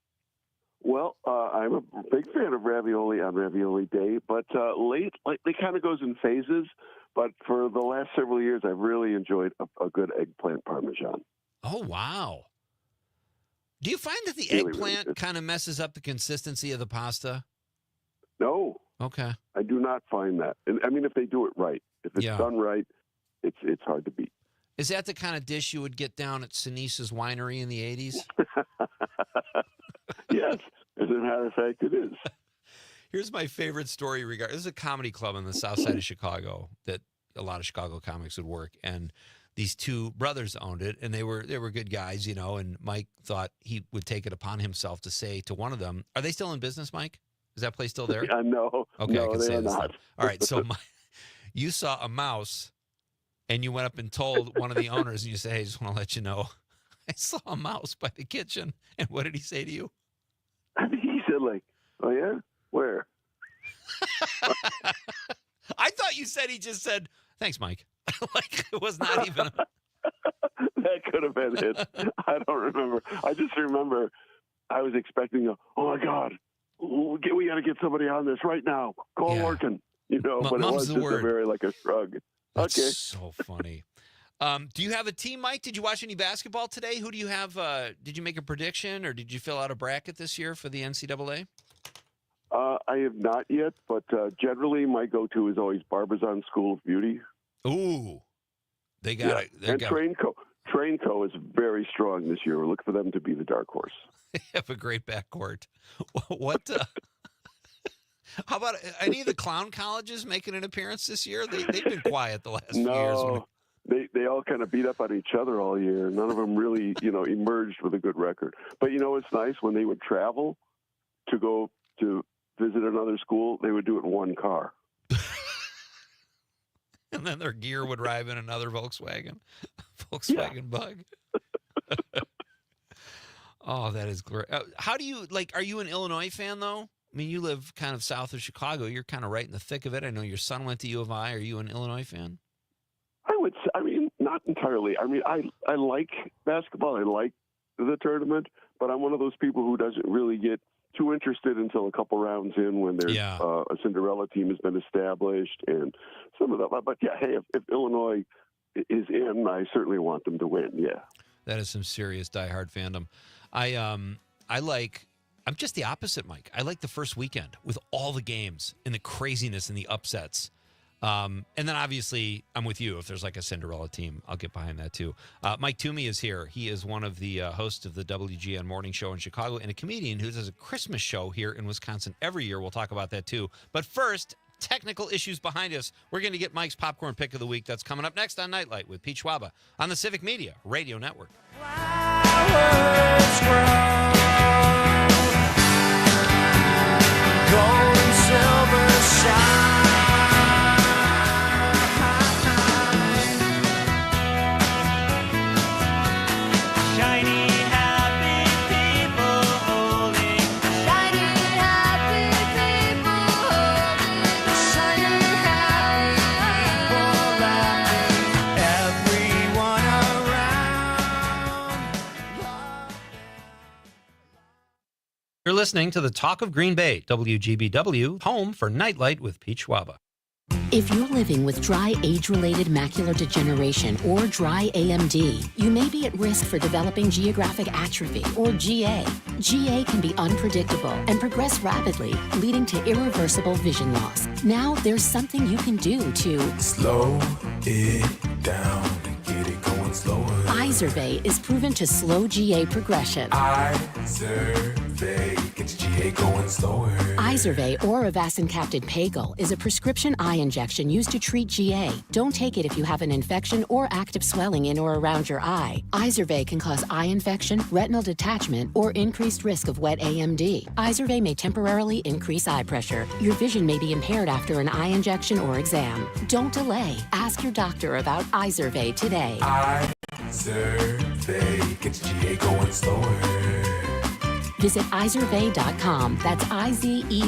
Well, I'm a big fan of ravioli on Ravioli Day, but lately it kind of goes in phases. But for the last several years, I've really enjoyed a good eggplant parmesan. Oh, wow. Do you find that the Really, eggplant really kind of messes up the consistency of the pasta? No. Okay. I do not find that. And I mean, if they do it right, if it's done right, it's hard to beat. Is that the kind of dish you would get down at Sinise's Winery in the 80s? Yes. As a matter of fact, it is. Here's my favorite story. This is a comedy club on the south side of Chicago that a lot of Chicago comics would work. And these 2 brothers owned it, and they were good guys, you know, and Mike thought he would take it upon himself to say to one of them, are they still in business, Mike? Is that place still there? No. Okay, no, I can they say are this not. now. All right, so you saw a mouse, and you went up and told one of the owners, and you say, hey, I just want to let you know, I saw a mouse by the kitchen. And what did he say to you? I think he said, like, oh, yeah? Where? I thought you said he just said, thanks, Mike. Like, it was not even. That could have been it. I don't remember. I just remember I was expecting, oh, my God, we got to get somebody on this right now. Call working. You know, but it was just a very, like, a shrug. That's okay. so funny. Do you have a team, Mike? Did you watch any basketball today? Who do you have? Did you make a prediction or did you fill out a bracket this year for the NCAA? I have not yet, but generally my go-to is always Barbizon School of Beauty. Ooh, they got it. And Trainco is very strong this year. We'll look for them to be the dark horse. They have a great backcourt. What? How about any of the clown colleges making an appearance this year? They've been quiet the last few years. No, they all kind of beat up on each other all year. None of them really, emerged with a good record. But it's nice when they would travel to go to visit another school. They would do it in one car. And then their gear would arrive in another Volkswagen Bug. Oh, that is great. How do you, are you an Illinois fan, though? I mean, you live kind of south of Chicago. You're kind of right in the thick of it. I know your son went to U of I. Are you an Illinois fan? Not entirely. I mean, I like basketball. I like the tournament, but I'm one of those people who doesn't really get too interested until a couple rounds in when there's a Cinderella team has been established and some of that. But yeah, hey, if Illinois is in, I certainly want them to win. Yeah, that is some serious diehard fandom. I'm just the opposite, Mike. I like the first weekend with all the games and the craziness and the upsets. And then obviously I'm with you. If there's like a Cinderella team, I'll get behind that too. Mike Toomey is here. He is one of the hosts of the WGN Morning Show in Chicago and a comedian who does a Christmas show here in Wisconsin every year. We'll talk about that too. But first, technical issues behind us. We're going to get Mike's popcorn pick of the week. That's coming up next on Night Light with Pete Schwaba on the Civic Media Radio Network. Gold and silver shine. You're listening to the Talk of Green Bay, WGBW, home for Nightlight with Pete Schwaba. If you're living with dry age-related macular degeneration or dry AMD, you may be at risk for developing geographic atrophy or GA. GA can be unpredictable and progress rapidly, leading to irreversible vision loss. Now there's something you can do to slow it down and get it going slower. Izervay is proven to slow GA progression. Izervay gets GA going slower. Izervay or avacincaptad pagel is a prescription eye injection used to treat GA. Don't take it if you have an infection or active swelling in or around your eye. Izervay can cause eye infection, retinal detachment, or increased risk of wet AMD. Izervay may temporarily increase eye pressure. Your vision may be impaired after an eye injection or exam. Don't delay. Ask your doctor about Izervay today. Izervay gets GA going slower. Visit Izervay.com. That's IZERVAY.com.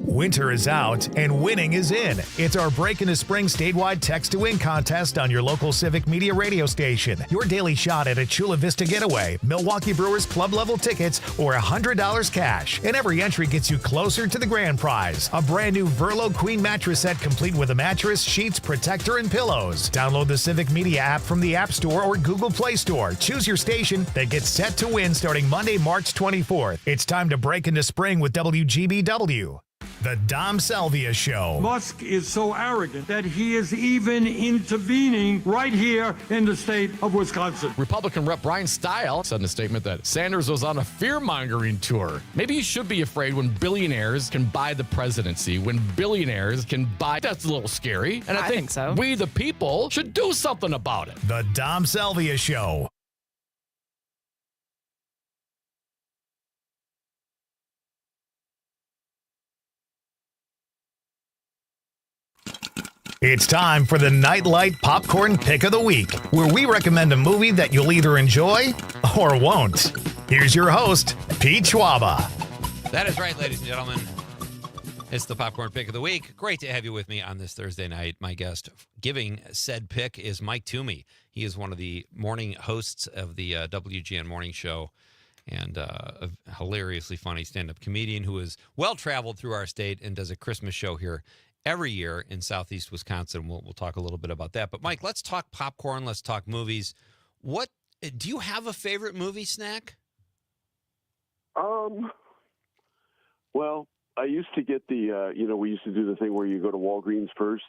Winter is out and winning is in. It's our Break into Spring statewide text to win contest on your local Civic Media radio station. Your daily shot at a Chula Vista getaway, Milwaukee Brewers club level tickets, or $100 cash. And every entry gets you closer to the grand prize. A brand new Verlo Queen mattress set complete with a mattress, sheets, protector, and pillows. Download the Civic Media app from the App Store or Google Play Store. Choose your station that gets set to win starting Monday, March 24th. It's time to break into spring with WGBW. The Dom Salvia Show. Musk is so arrogant that he is even intervening right here in the state of Wisconsin. Republican Rep. Brian Stile said in a statement that Sanders was on a fear-mongering tour. Maybe you should be afraid when billionaires can buy the presidency, when billionaires can buy... That's a little scary. And I think so. We, the people, should do something about it. The Dom Salvia Show. It's time for the Nightlight Popcorn Pick of the Week, where we recommend a movie that you'll either enjoy or won't. Here's your host, Pete Schwaba. That is right, ladies and gentlemen. It's the Popcorn Pick of the Week. Great to have you with me on this Thursday night. My guest giving said pick is Mike Toomey. He is one of the morning hosts of the WGN Morning Show and a hilariously funny stand-up comedian who is well-traveled through our state and does a Christmas show here every year in southeast Wisconsin. We'll talk a little bit about that. But, Mike, let's talk popcorn. Let's talk movies. What do you have a favorite movie snack? Well, I used to get the, we used to do the thing where you go to Walgreens first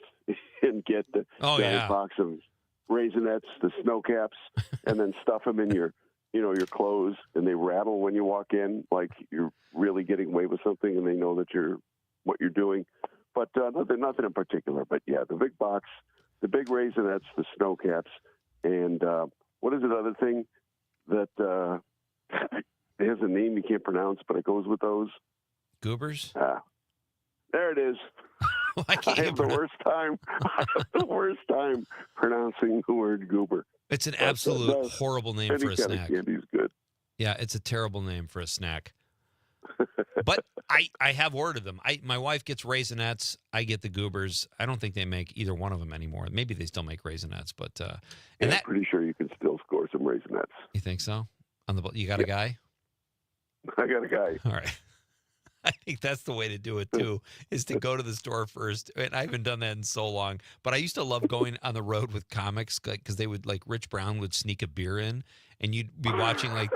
and get the giant box of Raisinets, the snow caps, and then stuff them in your clothes, and they rattle when you walk in, like you're really getting away with something, and they know that what you're doing. But nothing in particular. But yeah, the big box, the big Raisinets, the snow caps, and what is the other thing that it has a name you can't pronounce, but it goes with those? Goobers? There it is. I have the worst time pronouncing the word goober. It's an absolute horrible name for a snack. Candy's good. Yeah, it's a terrible name for a snack. But I have ordered them. My wife gets Raisinets. I get the Goobers. I don't think they make either one of them anymore. Maybe they still make Raisinets, but I'm pretty sure you can still score some Raisinets. You think so? You got a guy? I got a guy. All right. I think that's the way to do it, too, is to go to the store first. And I haven't done that in so long. But I used to love going on the road with comics because they would, like, Rich Brown would sneak a beer in, and you'd be watching, like,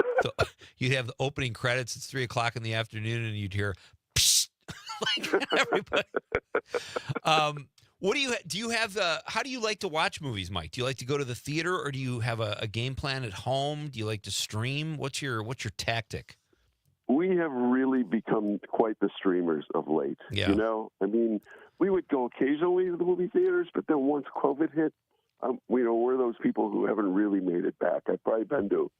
you'd have the opening credits. It's 3 o'clock in the afternoon, and you'd hear, psst, like, everybody. What do you have? How do you like to watch movies, Mike? Do you like to go to the theater, or do you have a game plan at home? Do you like to stream? What's your tactic? We have really become quite the streamers of late. Yeah. I mean, we would go occasionally to the movie theaters, but then once COVID hit, we're those people who haven't really made it back. I've probably been to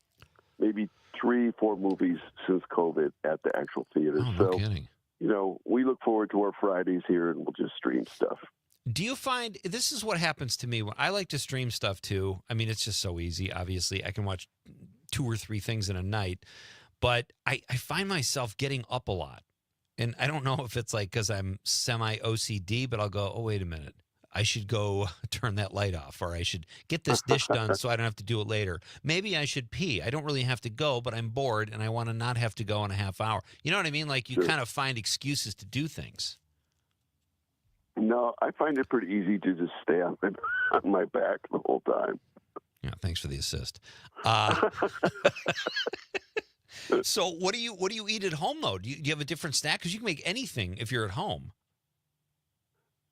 maybe 3-4 movies since COVID at the actual theater. Oh, no kidding. We look forward to our Fridays here, and we'll just stream stuff. Do you find this is what happens to me when I like to stream stuff too? I mean, it's just so easy. Obviously, I can watch 2 or 3 things in a night. But I find myself getting up a lot. And I don't know if it's like because I'm semi-OCD, but I'll go, oh, wait a minute. I should go turn that light off, or I should get this dish done so I don't have to do it later. Maybe I should pee. I don't really have to go, but I'm bored, and I want to not have to go in a half hour. You know what I mean? Like you kind of find excuses to do things. No, I find it pretty easy to just stay on my back the whole time. Yeah, thanks for the assist. So what do you eat at home, though? Do you have a different snack? Because you can make anything if you're at home.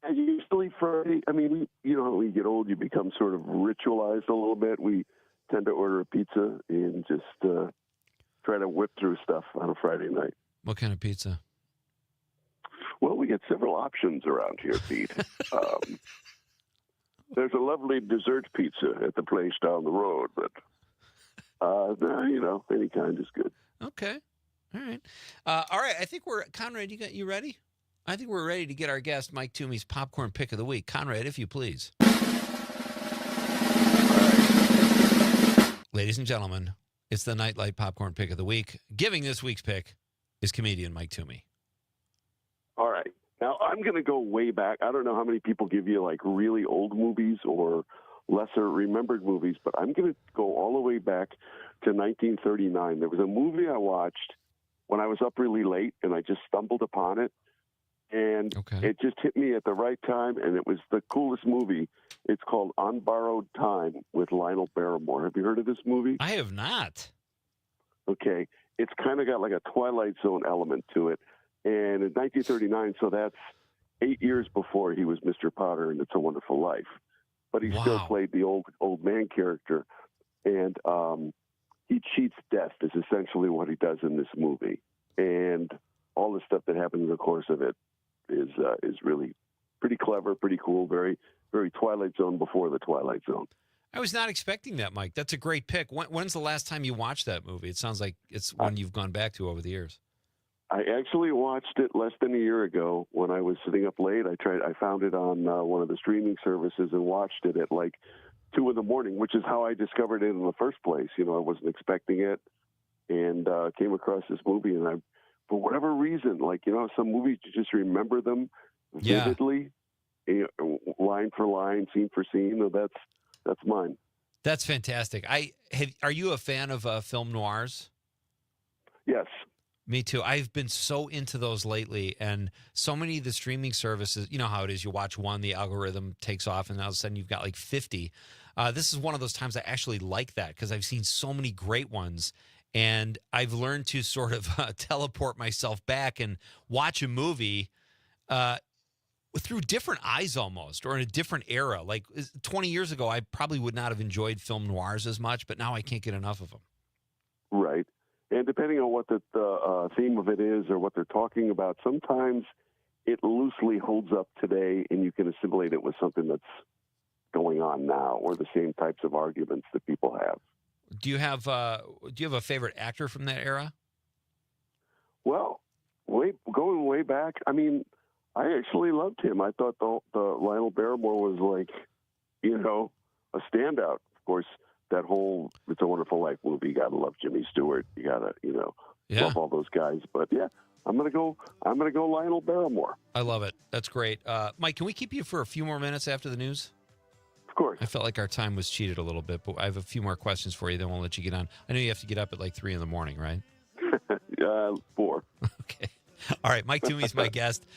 And usually Friday, I mean, when you get old, you become sort of ritualized a little bit. We tend to order a pizza and just try to whip through stuff on a Friday night. What kind of pizza? Well, we get several options around here, Pete. There's a lovely dessert pizza at the place down the road, but any kind is good. Okay. All right. I think Conrad, you ready? I think we're ready to get our guest, Mike Toomey's Popcorn Pick of the Week. Conrad, if you please. Ladies and gentlemen, it's the Nightlight Popcorn Pick of the Week. Giving this week's pick is comedian Mike Toomey. All right. Now, I'm going to go way back. I don't know how many people give you, like, really old movies or lesser remembered movies, but I'm going to go all the way back to 1939. There was a movie I watched when I was up really late, and I just stumbled upon it, and it just hit me at the right time, and it was the coolest movie. It's called On Borrowed Time with Lionel Barrymore. Have you heard of this movie? I have not. Okay. It's kind of got like a Twilight Zone element to it, and in 1939, so that's 8 years before he was Mr. Potter in It's a Wonderful Life. But he still played the old man character, and he cheats death is essentially what he does in this movie, and all the stuff that happens in the course of it is really pretty clever, pretty cool, very very Twilight Zone before the Twilight Zone. I was not expecting that, Mike. That's a great pick. When's the last time you watched that movie? It sounds like it's one you've gone back to over the years. I actually watched it less than a year ago when I was sitting up late. I found it on one of the streaming services and watched it at like 2 a.m, which is how I discovered it in the first place. I wasn't expecting it, and came across this movie, and for whatever reason, some movies you just remember them vividly, line for line, scene for scene. That's mine. That's fantastic. Are you a fan of film noirs? Yes. Me too. I've been so into those lately, and so many of the streaming services, you know how it is. You watch one, the algorithm takes off, and all of a sudden you've got like 50. This is one of those times I actually like that because I've seen so many great ones, and I've learned to sort of teleport myself back and watch a movie through different eyes almost, or in a different era. Like 20 years ago, I probably would not have enjoyed film noirs as much, but now I can't get enough of them. Right. And depending on what the theme of it is or what they're talking about, sometimes it loosely holds up today, and you can assimilate it with something that's going on now, or the same types of arguments that people have. Do you have a favorite actor from that era? Well, going way back, I mean, I actually loved him. I thought the Lionel Barrymore was like, a standout. Of course, that whole "It's a Wonderful Life" movie. You gotta love Jimmy Stewart. You gotta, love all those guys. But yeah, I'm gonna go Lionel Barrymore. I love it. That's great. Mike, can we keep you for a few more minutes after the news? Of course. I felt like our time was cheated a little bit, but I have a few more questions for you. Then we'll let you get on. I know you have to get up at like 3 a.m, right? 4. Okay. All right, Mike Toomey's my guest.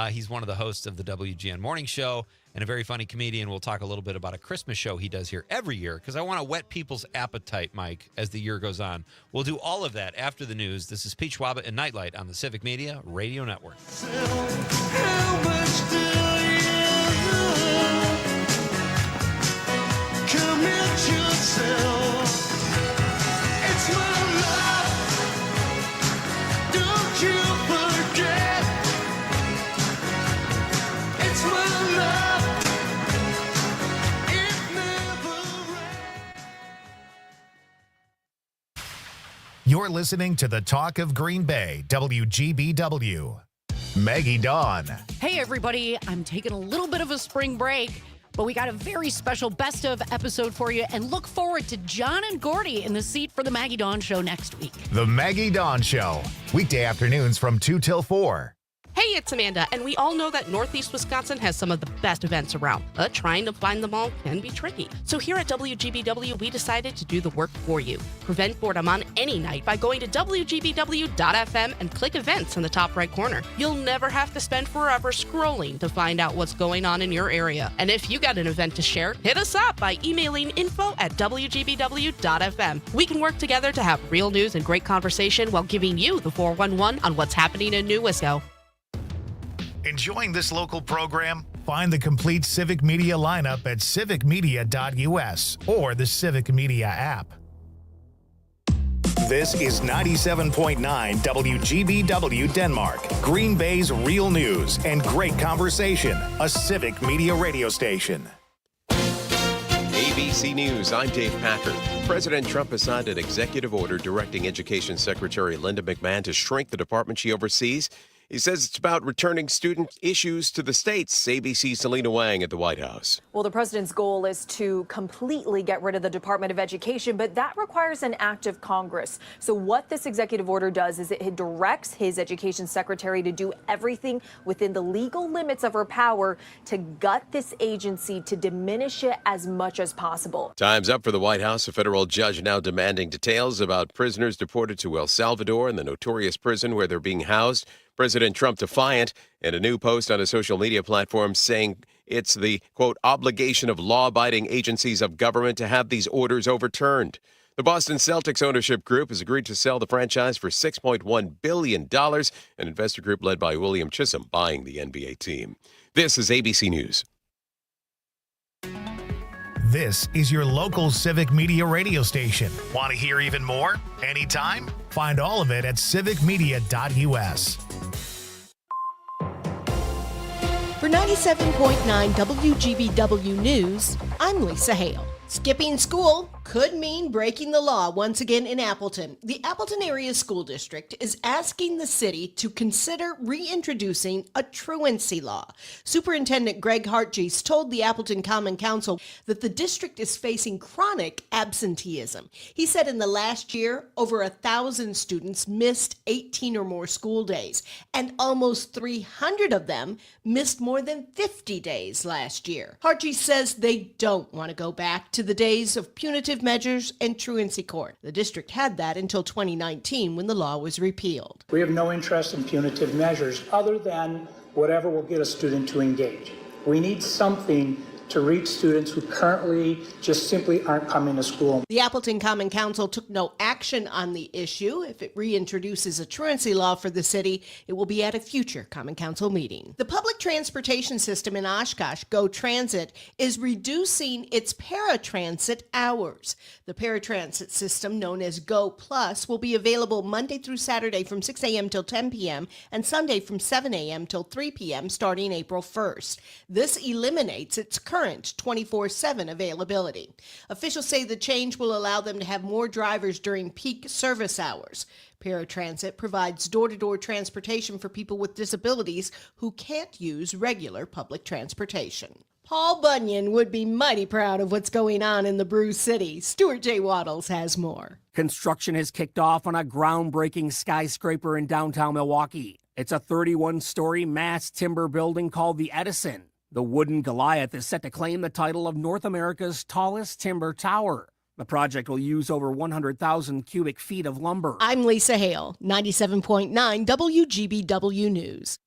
He's one of the hosts of the WGN Morning Show and a very funny comedian. We'll talk a little bit about a Christmas show he does here every year because I want to whet people's appetite, Mike, as the year goes on. We'll do all of that after the news. This is Pete Schwaba and Nightlight on the Civic Media Radio Network. How much do you commit yourself? It's my love. Don't you forget, it's my love. It never You're listening to the Talk of Green Bay, WGBW. Maggie Dawn. Hey, everybody. I'm taking a little bit of a spring break, but we got a very special best of episode for you, and look forward to John and Gordy in the seat for the Maggie Dawn Show next week. The Maggie Dawn Show, weekday afternoons from 2 till 4. Hey, it's Amanda, and we all know that Northeast Wisconsin has some of the best events around, but trying to find them all can be tricky. So here at WGBW, we decided to do the work for you. Prevent boredom on any night by going to WGBW.FM and click events in the top right corner. You'll never have to spend forever scrolling to find out what's going on in your area. And if you got an event to share, hit us up by emailing info@WGBW.FM. We can work together to have real news and great conversation while giving you the 411 on what's happening in New Wisco. Enjoying this local program? Find the complete Civic Media lineup at civicmedia.us or the Civic Media app. This is 97.9 WGBW Denmark, Green Bay's real news and great conversation, a Civic Media radio station. ABC News, I'm Dave Packard. President Trump has signed an executive order directing Education Secretary Linda McMahon to shrink the department she oversees. He says it's about returning student issues to the states. ABC's Selena Wang at the White House. Well, the president's goal is to completely get rid of the Department of Education, but that requires an act of Congress. So what this executive order does is it directs his education secretary to do everything within the legal limits of her power to gut this agency, to diminish it as much as possible. Time's up for the White House. A federal judge now demanding details about prisoners deported to El Salvador and the notorious prison where they're being housed. President Trump defiant, and a new post on a social media platform saying it's the, quote, obligation of law-abiding agencies of government to have these orders overturned. The Boston Celtics ownership group has agreed to sell the franchise for $6.1 billion, an investor group led by William Chisholm buying the NBA team. This is ABC News. This is your local Civic Media radio station. Want to hear even more? Anytime? Find all of it at civicmedia.us. For 97.9 WGBW News, I'm Lisa Hale. Skipping school could mean breaking the law once again in Appleton. The Appleton Area School District is asking the city to consider reintroducing a truancy law. Superintendent Greg Hartgeese told the Appleton Common Council that the district is facing chronic absenteeism. He said in the last year, over 1,000 students missed 18 or more school days, and almost 300 of them missed more than 50 days last year. Hartgeese says they don't want to go back to the days of punitive measures and truancy court. The district had that until 2019 when the law was repealed. We have no interest in punitive measures other than whatever will get a student to engage. We need something to reach students who currently just simply aren't coming to school. The Appleton Common Council took no action on the issue. If it reintroduces a truancy law for the city, it will be at a future Common Council meeting. The public transportation system in Oshkosh, Go Transit, is reducing its paratransit hours. The paratransit system, known as Go Plus, will be available Monday through Saturday from 6 a.m. till 10 p.m. and Sunday from 7 a.m. till 3 p.m. starting April 1st. This eliminates its current 24/7 availability. Officials say the change will allow them to have more drivers during peak service hours. Paratransit provides door-to-door transportation for people with disabilities who can't use regular public transportation. Paul Bunyan would be mighty proud of what's going on in the Brew City. Stuart J. Waddles has more. Construction has kicked off on a groundbreaking skyscraper in downtown Milwaukee. It's a 31-story mass timber building called the Edison. The wooden Goliath is set to claim the title of North America's tallest timber tower. The project will use over 100,000 cubic feet of lumber. I'm Lisa Hale, 97.9 WGBW News.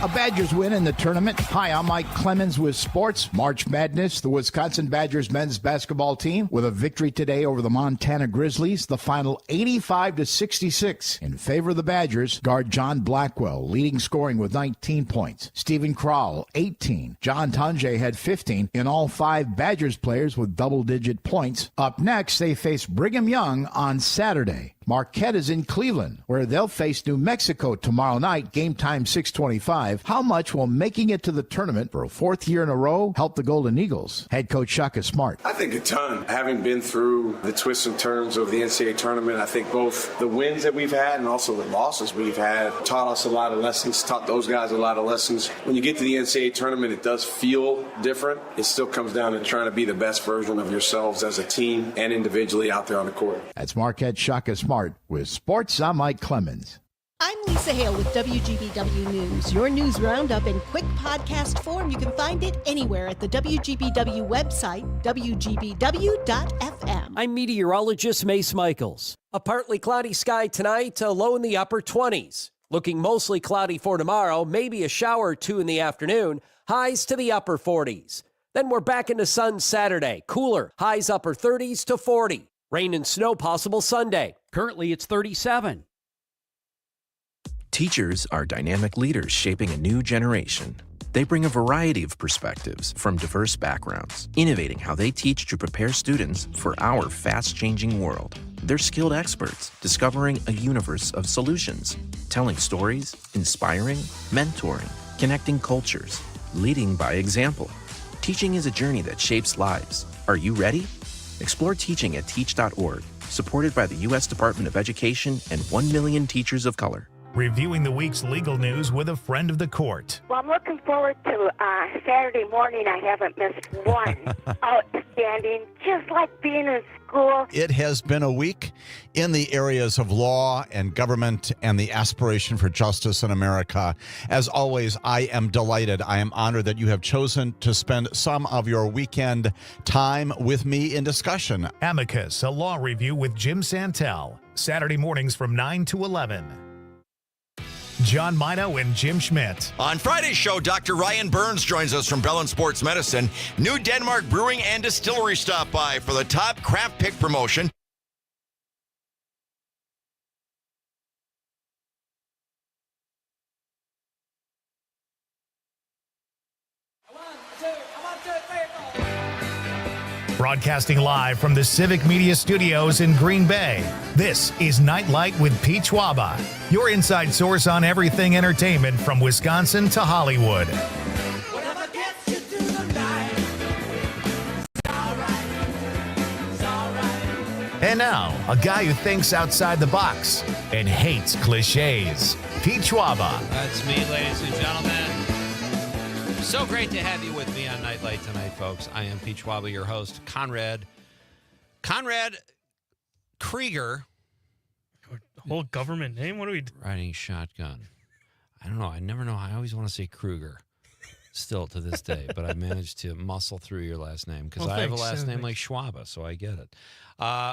A Badgers win in the tournament. Hi, I'm Mike Clemens with Sports. March Madness, the Wisconsin Badgers men's basketball team with a victory today over the Montana Grizzlies. The final 85-66 in favor of the Badgers. Guard John Blackwell leading scoring with 19 points. Stephen Crowell, 18. John Tunje had 15. In all, 5 Badgers players with double-digit points. Up next, they face Brigham Young on Saturday. Marquette is in Cleveland, where they'll face New Mexico tomorrow night, game time 6:25. How much will making it to the tournament for a 4th year in a row help the Golden Eagles? Head coach Shaka Smart. I think a ton. Having been through the twists and turns of the NCAA tournament, I think both the wins that we've had and also the losses we've had taught us a lot of lessons, taught those guys a lot of lessons. When you get to the NCAA tournament, it does feel different. It still comes down to trying to be the best version of yourselves as a team and individually out there on the court. That's Marquette Shaka Smart. With Sports, I'm Mike Clemens. I'm Lisa Hale with WGBW News. Your news roundup in quick podcast form. You can find it anywhere at the WGBW website, WGBW.FM. I'm meteorologist Mace Michaels. A partly cloudy sky tonight, a low in the upper 20s. Looking mostly cloudy for tomorrow, maybe a shower or two in the afternoon. Highs to the upper 40s. Then we're back into sun Saturday. Cooler, highs upper 30s to 40. Rain and snow possible Sunday. Currently, it's 37. Teachers are dynamic leaders shaping a new generation. They bring a variety of perspectives from diverse backgrounds, innovating how they teach to prepare students for our fast-changing world. They're skilled experts, discovering a universe of solutions, telling stories, inspiring, mentoring, connecting cultures, leading by example. Teaching is a journey that shapes lives. Are you ready? Explore teaching at teach.org, supported by the U.S. Department of Education and 1 million teachers of color. Reviewing the week's legal news with a friend of the court. Well, I'm looking forward to Saturday morning. I haven't missed one. Outstanding, just like being in school. It has been a week in the areas of law and government and the aspiration for justice in America. As always, I am delighted. I am honored that you have chosen to spend some of your weekend time with me in discussion. Amicus, a law review with Jim Santel. Saturday mornings from 9 to 11. John Mino and Jim Schmidt. On Friday's show, Dr. Ryan Burns joins us from Bellin Sports Medicine. New Denmark Brewing and Distillery stop by for the top craft pick promotion. Broadcasting live from the Civic Media Studios in Green Bay, this is Night Light with Pete Schwaba, your inside source on everything entertainment from Wisconsin to Hollywood. Whatever gets you through the night. All right. And now, a guy who thinks outside the box and hates cliches. Pete Schwaba. That's me, ladies and gentlemen. So great to have you with me on Night Light tonight, folks. I am Pete Schwaba, your host. Conrad Krieger. Whole government name? What are we riding shotgun? I don't know. I never know. I always want to say Kruger. Still to this day, but I managed to muscle through your last name because I have a last name like Schwaba, so I get it.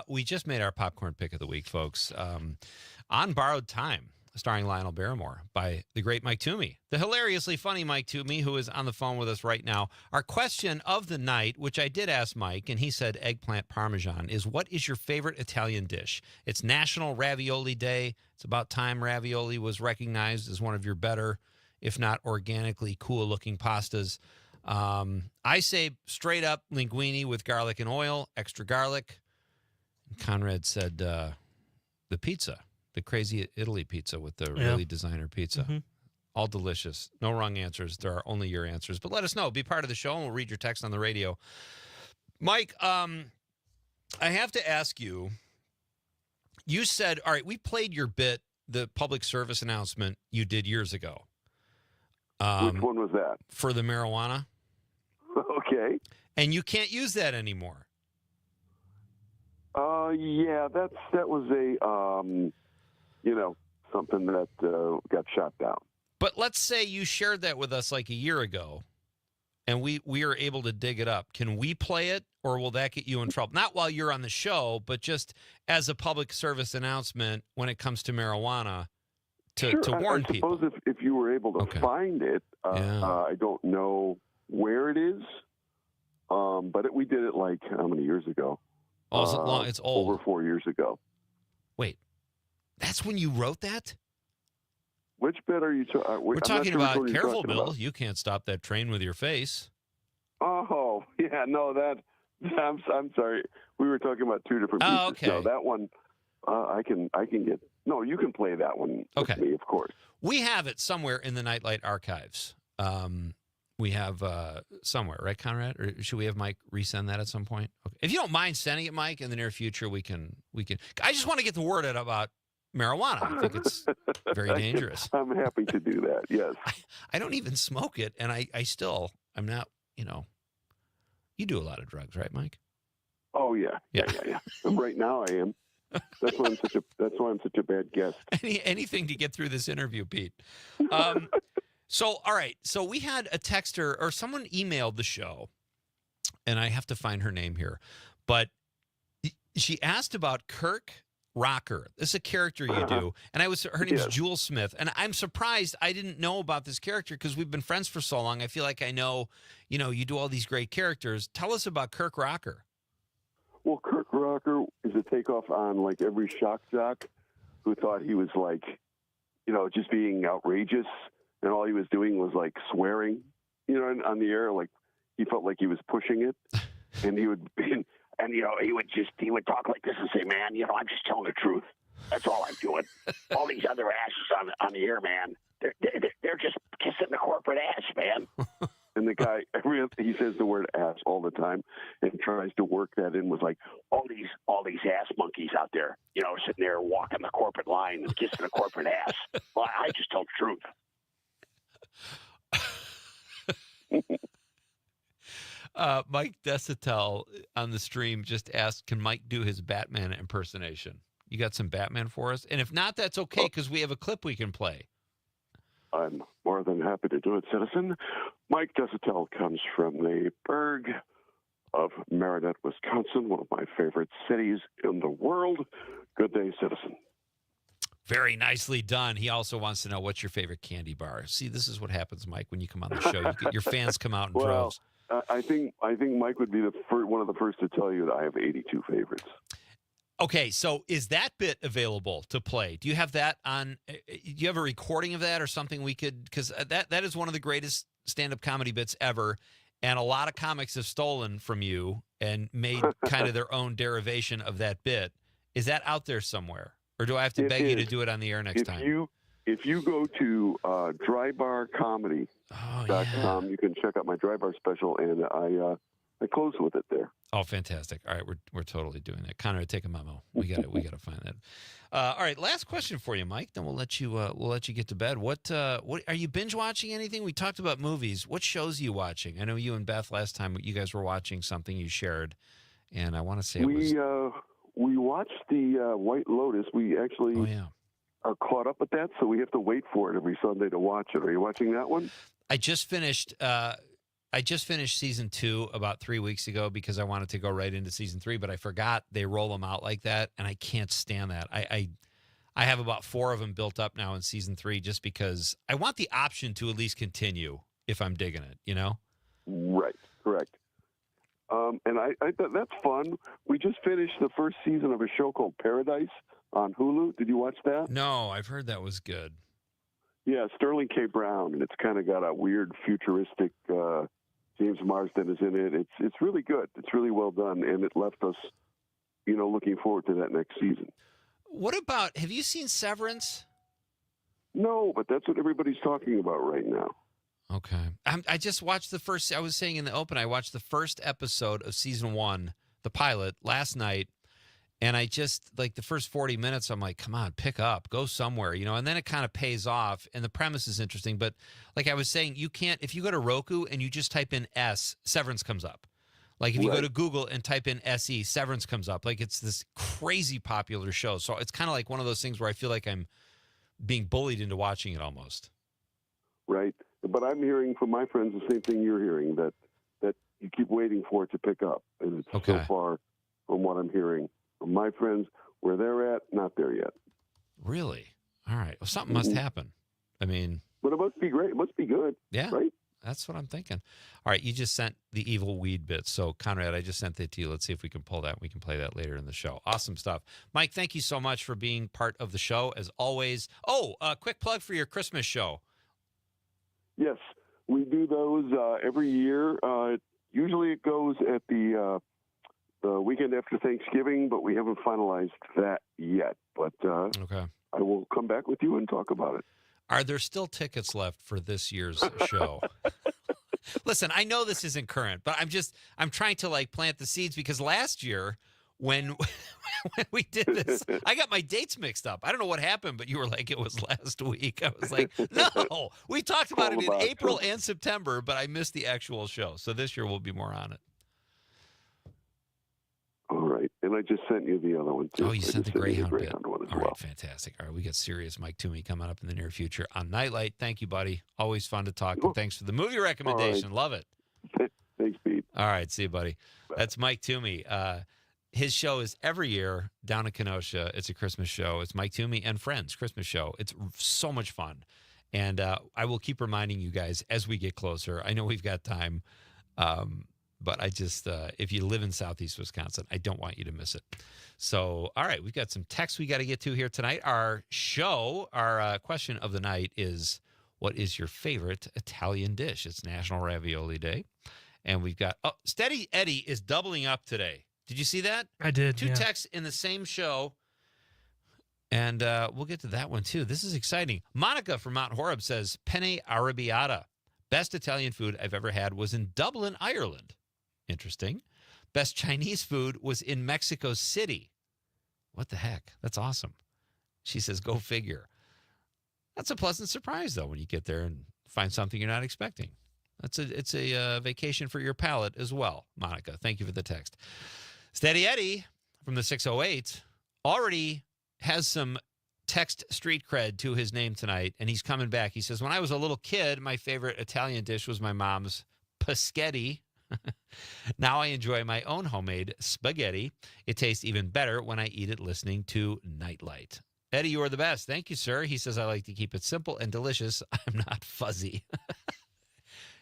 We just made our popcorn pick of the week, folks. On Borrowed Time, starring Lionel Barrymore by the great Mike Toomey, the hilariously funny Mike Toomey, who is on the phone with us right now. Our question of the night, which I did ask Mike, and he said eggplant parmesan, is what is your favorite Italian dish? It's National Ravioli Day. It's about time ravioli was recognized as one of your better, if not organically cool-looking pastas. I say straight up linguine with garlic and oil, extra garlic. Conrad said the pizza, the crazy Italy pizza with the really designer pizza. Mm-hmm. All delicious. No wrong answers. There are only your answers. But let us know. Be part of the show, and we'll read your text on the radio. Mike, I have to ask you, you said, all right, we played your bit, the public service announcement you did years ago. Which one was that? For the marijuana. Okay. And you can't use that anymore. Yeah, that was a, something that got shot down. But let's say you shared that with us like a year ago, and we are able to dig it up. Can we play it, or will that get you in trouble? Not while you're on the show, but just as a public service announcement when it comes to marijuana. To warn people. I suppose if you were able to find it, I don't know where it is, but we did it like how many years ago? Oh, it's old. Over 4 years ago. Wait, that's when you wrote that? Which bit are you talking? We're talking about careful, Bill. You can't stop that train with your face. Oh, yeah, no, I'm sorry. We were talking about two different pieces. Oh, okay. No, that one, I can get. No, you can play that one with me, of course. We have it somewhere in the Nightlight archives. We have somewhere, right, Conrad? Or should we have Mike resend that at some point? Okay. If you don't mind sending it, Mike, in the near future, we can. I just want to get the word out about marijuana. I think it's very dangerous. I'm happy to do that. Yes. I don't even smoke it, and I'm not. You do a lot of drugs, right, Mike? Oh yeah. Right now I am. That's why I'm such a bad guest. Anything to get through this interview, Pete. So, all right. So we had a texter or someone emailed the show, and I have to find her name here, but she asked about Kirk Rocker. This is a character you do, and her name is Jewel Smith, and I'm surprised I didn't know about this character because we've been friends for so long. I feel like I know, you do all these great characters. Tell us about Kirk Rocker. Well, Kirk Rocker is a takeoff on like every shock jock who thought he was like, just being outrageous, and all he was doing was like swearing, on the air. Like he felt like he was pushing it, and he would, he would talk like this and say, "Man, I'm just telling the truth. That's all I'm doing. All these other asses on the air, man, they're just kissing the corporate ass, man." And the guy, he says the word ass all the time and tries to work that in with like all these ass monkeys out there, sitting there walking the corporate line and kissing the corporate ass. Well, I just tell the truth. Mike Desitel on the stream just asked, can Mike do his Batman impersonation? You got some Batman for us? And if not, that's okay because we have a clip we can play. I'm more than happy to do it, citizen. Mike Desitel comes from the burg of Marinette, Wisconsin, one of my favorite cities in the world. Good day, citizen. Very nicely done. He also wants to know what's your favorite candy bar. See, this is what happens, Mike, when you come on the show. Your fans come out in droves. I think Mike would be one of the first to tell you that I have 82 favorites. Okay, so is that bit available to play? Do you have that on? Do you have a recording of that or something we could? Because that is one of the greatest stand-up comedy bits ever, and a lot of comics have stolen from you and made kind of their own derivation of that bit. Is that out there somewhere, or do I have to beg you to do it on the air next time? If you go to drybarcomedy.com, you can check out my Dry Bar special, and I close with it there. Oh, fantastic! All right, we're totally doing that. Connor, take a memo. We got to find that. All right, last question for you, Mike. Then we'll let you get to bed. What are you binge watching? Anything? We talked about movies. What shows are you watching? I know you and Beth last time you guys were watching something you shared, and I want to say we watched the White Lotus. We actually are caught up with that, so we have to wait for it every Sunday to watch it. Are you watching that one? I just finished season 2 about 3 weeks ago because I wanted to go right into season 3, but I forgot they roll them out like that, and I can't stand that. I have about 4 of them built up now in season 3 just because I want the option to at least continue if I'm digging it, you know? Right, correct. And I thought that's fun. We just finished the first season of a show called Paradise on Hulu. Did you watch that? No, I've heard that was good. Yeah, Sterling K. Brown, and it's kind of got a weird futuristic James Marsden is in it. It's really good. It's really well done, and it left us, looking forward to that next season. What about, have you seen Severance? No, but that's what everybody's talking about right now. Okay. I just watched I was saying in the open, I watched the first episode of season 1, the pilot, last night. And I just, like the first 40 minutes, I'm like, come on, pick up, go somewhere, and then it kind of pays off. And the premise is interesting. But like I was saying, you can't, if you go to Roku and you just type in S, Severance comes up. Like if you go to Google and type in SE, Severance comes up. Like it's this crazy popular show. So it's kind of like one of those things where I feel like I'm being bullied into watching it almost. Right. But I'm hearing from my friends the same thing you're hearing, that you keep waiting for it to pick up. And it's so far from what I'm hearing from my friends, where they're at, not there yet. Really? All right. Well, something must happen. I mean... But it must be great. It must be good. Yeah. Right? That's what I'm thinking. All right. You just sent the evil weed bit. So, Conrad, I just sent that to you. Let's see if we can pull that. We can play that later in the show. Awesome stuff. Mike, thank you so much for being part of the show, as always. Oh, a quick plug for your Christmas show. Yes. We do those every year. Usually it goes at the weekend after Thanksgiving, but we haven't finalized that yet. But I will come back with you and talk about it. Are there still tickets left for this year's show? Listen, I know this isn't current, but I'm trying to plant the seeds, because last year when we did this, I got my dates mixed up. I don't know what happened, but you were like, it was last week. I was like, no, we talked about it in April and September, but I missed the actual show. So this year we'll be more on it. All right. And I just sent you the other one, too. Oh, you sent the Greyhound bit. One as All well. right, fantastic. All right, we got serious Mike Toomey coming up in the near future on Nightlight. Thank you, buddy. Always fun to talk. And thanks for the movie recommendation. Love it. Thanks, Pete. All right, see you, buddy. Bye. That's Mike Toomey. His show is every year down in Kenosha. It's a Christmas show. It's Mike Toomey and Friends Christmas show. It's so much fun. And I will keep reminding you guys as we get closer. I know we've got time. But I just, if you live in Southeast Wisconsin, I don't want you to miss it. So, all right, we've got some texts we got to get to here tonight. Our question of the night is, what is your favorite Italian dish? It's National Ravioli Day. And we've got, Steady Eddie is doubling up today. Did you see that? I did. Two texts in the same show. And we'll get to that one, too. This is exciting. Monica from Mount Horeb says, penne arrabbiata. Best Italian food I've ever had was in Dublin, Ireland. Interesting. Best Chinese food was in Mexico City. What the heck? That's awesome. She says, go figure. That's a pleasant surprise, though, when you get there and find something you're not expecting. It's a vacation for your palate as well, Monica. Thank you for the text. Steady Eddie from the 608 already has some text street cred to his name tonight, and he's coming back. He says, when I was a little kid, my favorite Italian dish was my mom's paschetti. Now I enjoy my own homemade spaghetti. It tastes even better when I eat it listening to Nightlight. Eddie, you are the best. Thank you, sir. He says, I like to keep it simple and delicious. I'm not fuzzy.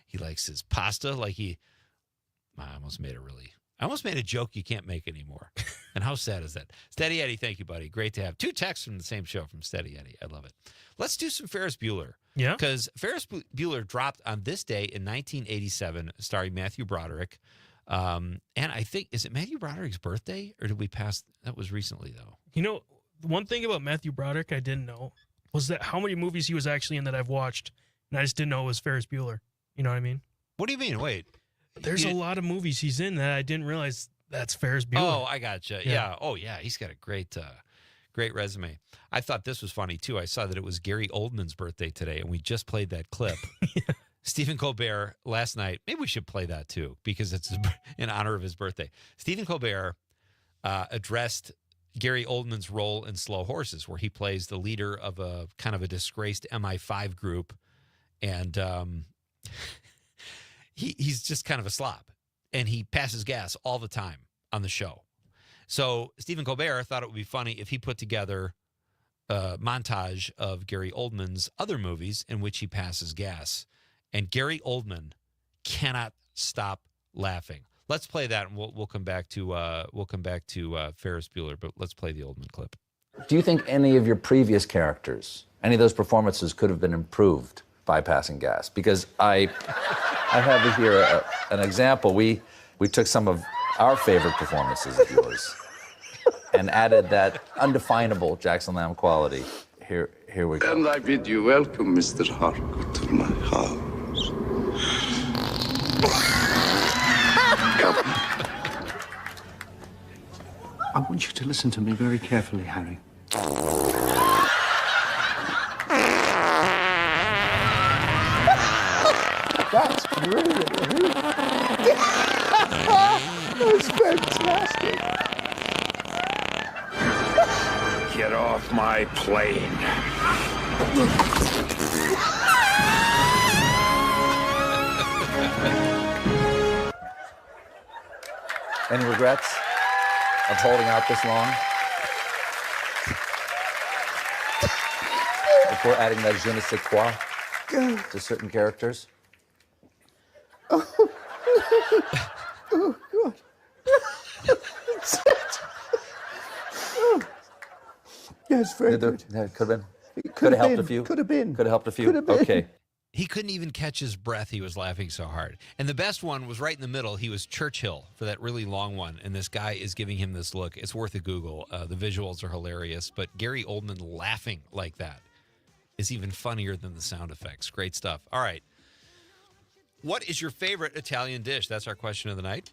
He likes his pasta I almost made a joke you can't make anymore. And how sad is that? Steady Eddie, thank you, buddy. Great to have two texts from the same show from Steady Eddie. I love it. Let's do some Ferris Bueller. Yeah. Because Ferris Bueller dropped on this day in 1987, starring Matthew Broderick. And I think, is it Matthew Broderick's birthday? Or did we pass? That was recently, though. You know, one thing about Matthew Broderick I didn't know was that how many movies he was actually in that I've watched, and I just didn't know it was Ferris Bueller. You know what I mean? What do you mean? Wait. There's a lot of movies he's in that I didn't realize that's Ferris Bueller. Oh, I gotcha. Yeah. Oh, yeah. He's got a great resume. I thought this was funny too. I saw that it was Gary Oldman's birthday today, and we just played that clip. Stephen Colbert last night. Maybe we should play that too because it's in honor of his birthday. Stephen Colbert addressed Gary Oldman's role in Slow Horses, where he plays the leader of a kind of a disgraced MI5 group, and he's just kind of a slob, and he passes gas all the time on the show. So Stephen Colbert thought it would be funny if he put together a montage of Gary Oldman's other movies in which he passes gas. And Gary Oldman cannot stop laughing. Let's play that, and we'll come back to Ferris Bueller. But let's play the Oldman clip. Do you think any of your previous characters, any of those performances, could have been improved by passing gas? Because I have here an example. We took some of our favorite performances of yours and added that undefinable Jackson Lamb quality. Here we go. And I bid you welcome, Mr. Harcourt, to my house. Come. I want you to listen to me very carefully, Harry. That's brilliant. That's fantastic. Get off my plane. Any regrets of holding out this long? Before adding that je ne sais quoi to certain characters? Oh, God. Oh. Yes, very good. Could have been. Could have helped a few. Could have been. Could have helped a few. Could have been. Okay. He couldn't even catch his breath. He was laughing so hard. And the best one was right in the middle. He was Churchill for that really long one. And this guy is giving him this look. It's worth a Google. The visuals are hilarious. But Gary Oldman laughing like that is even funnier than the sound effects. Great stuff. All right. What is your favorite Italian dish? That's our question of the night.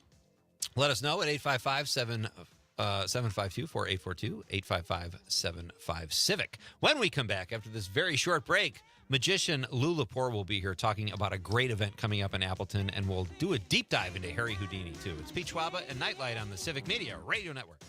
Let us know at 855-752-4842, 855-75-CIVIC. When we come back after this very short break, magician Lou Lepore will be here talking about a great event coming up in Appleton, and we'll do a deep dive into Harry Houdini, too. It's Pete Schwaba and Nightlight on the Civic Media Radio Network.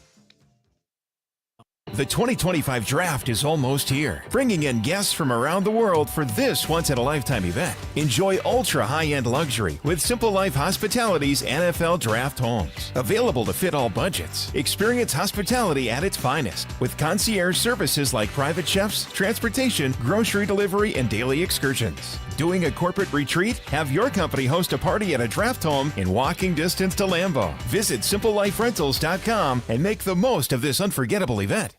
The 2025 draft is almost here, bringing in guests from around the world for this once-in-a-lifetime event. Enjoy ultra-high-end luxury with Simple Life Hospitality's NFL Draft Homes. Available to fit all budgets. Experience hospitality at its finest with concierge services like private chefs, transportation, grocery delivery, and daily excursions. Doing a corporate retreat? Have your company host a party at a draft home in walking distance to Lambeau. Visit SimpleLifeRentals.com and make the most of this unforgettable event.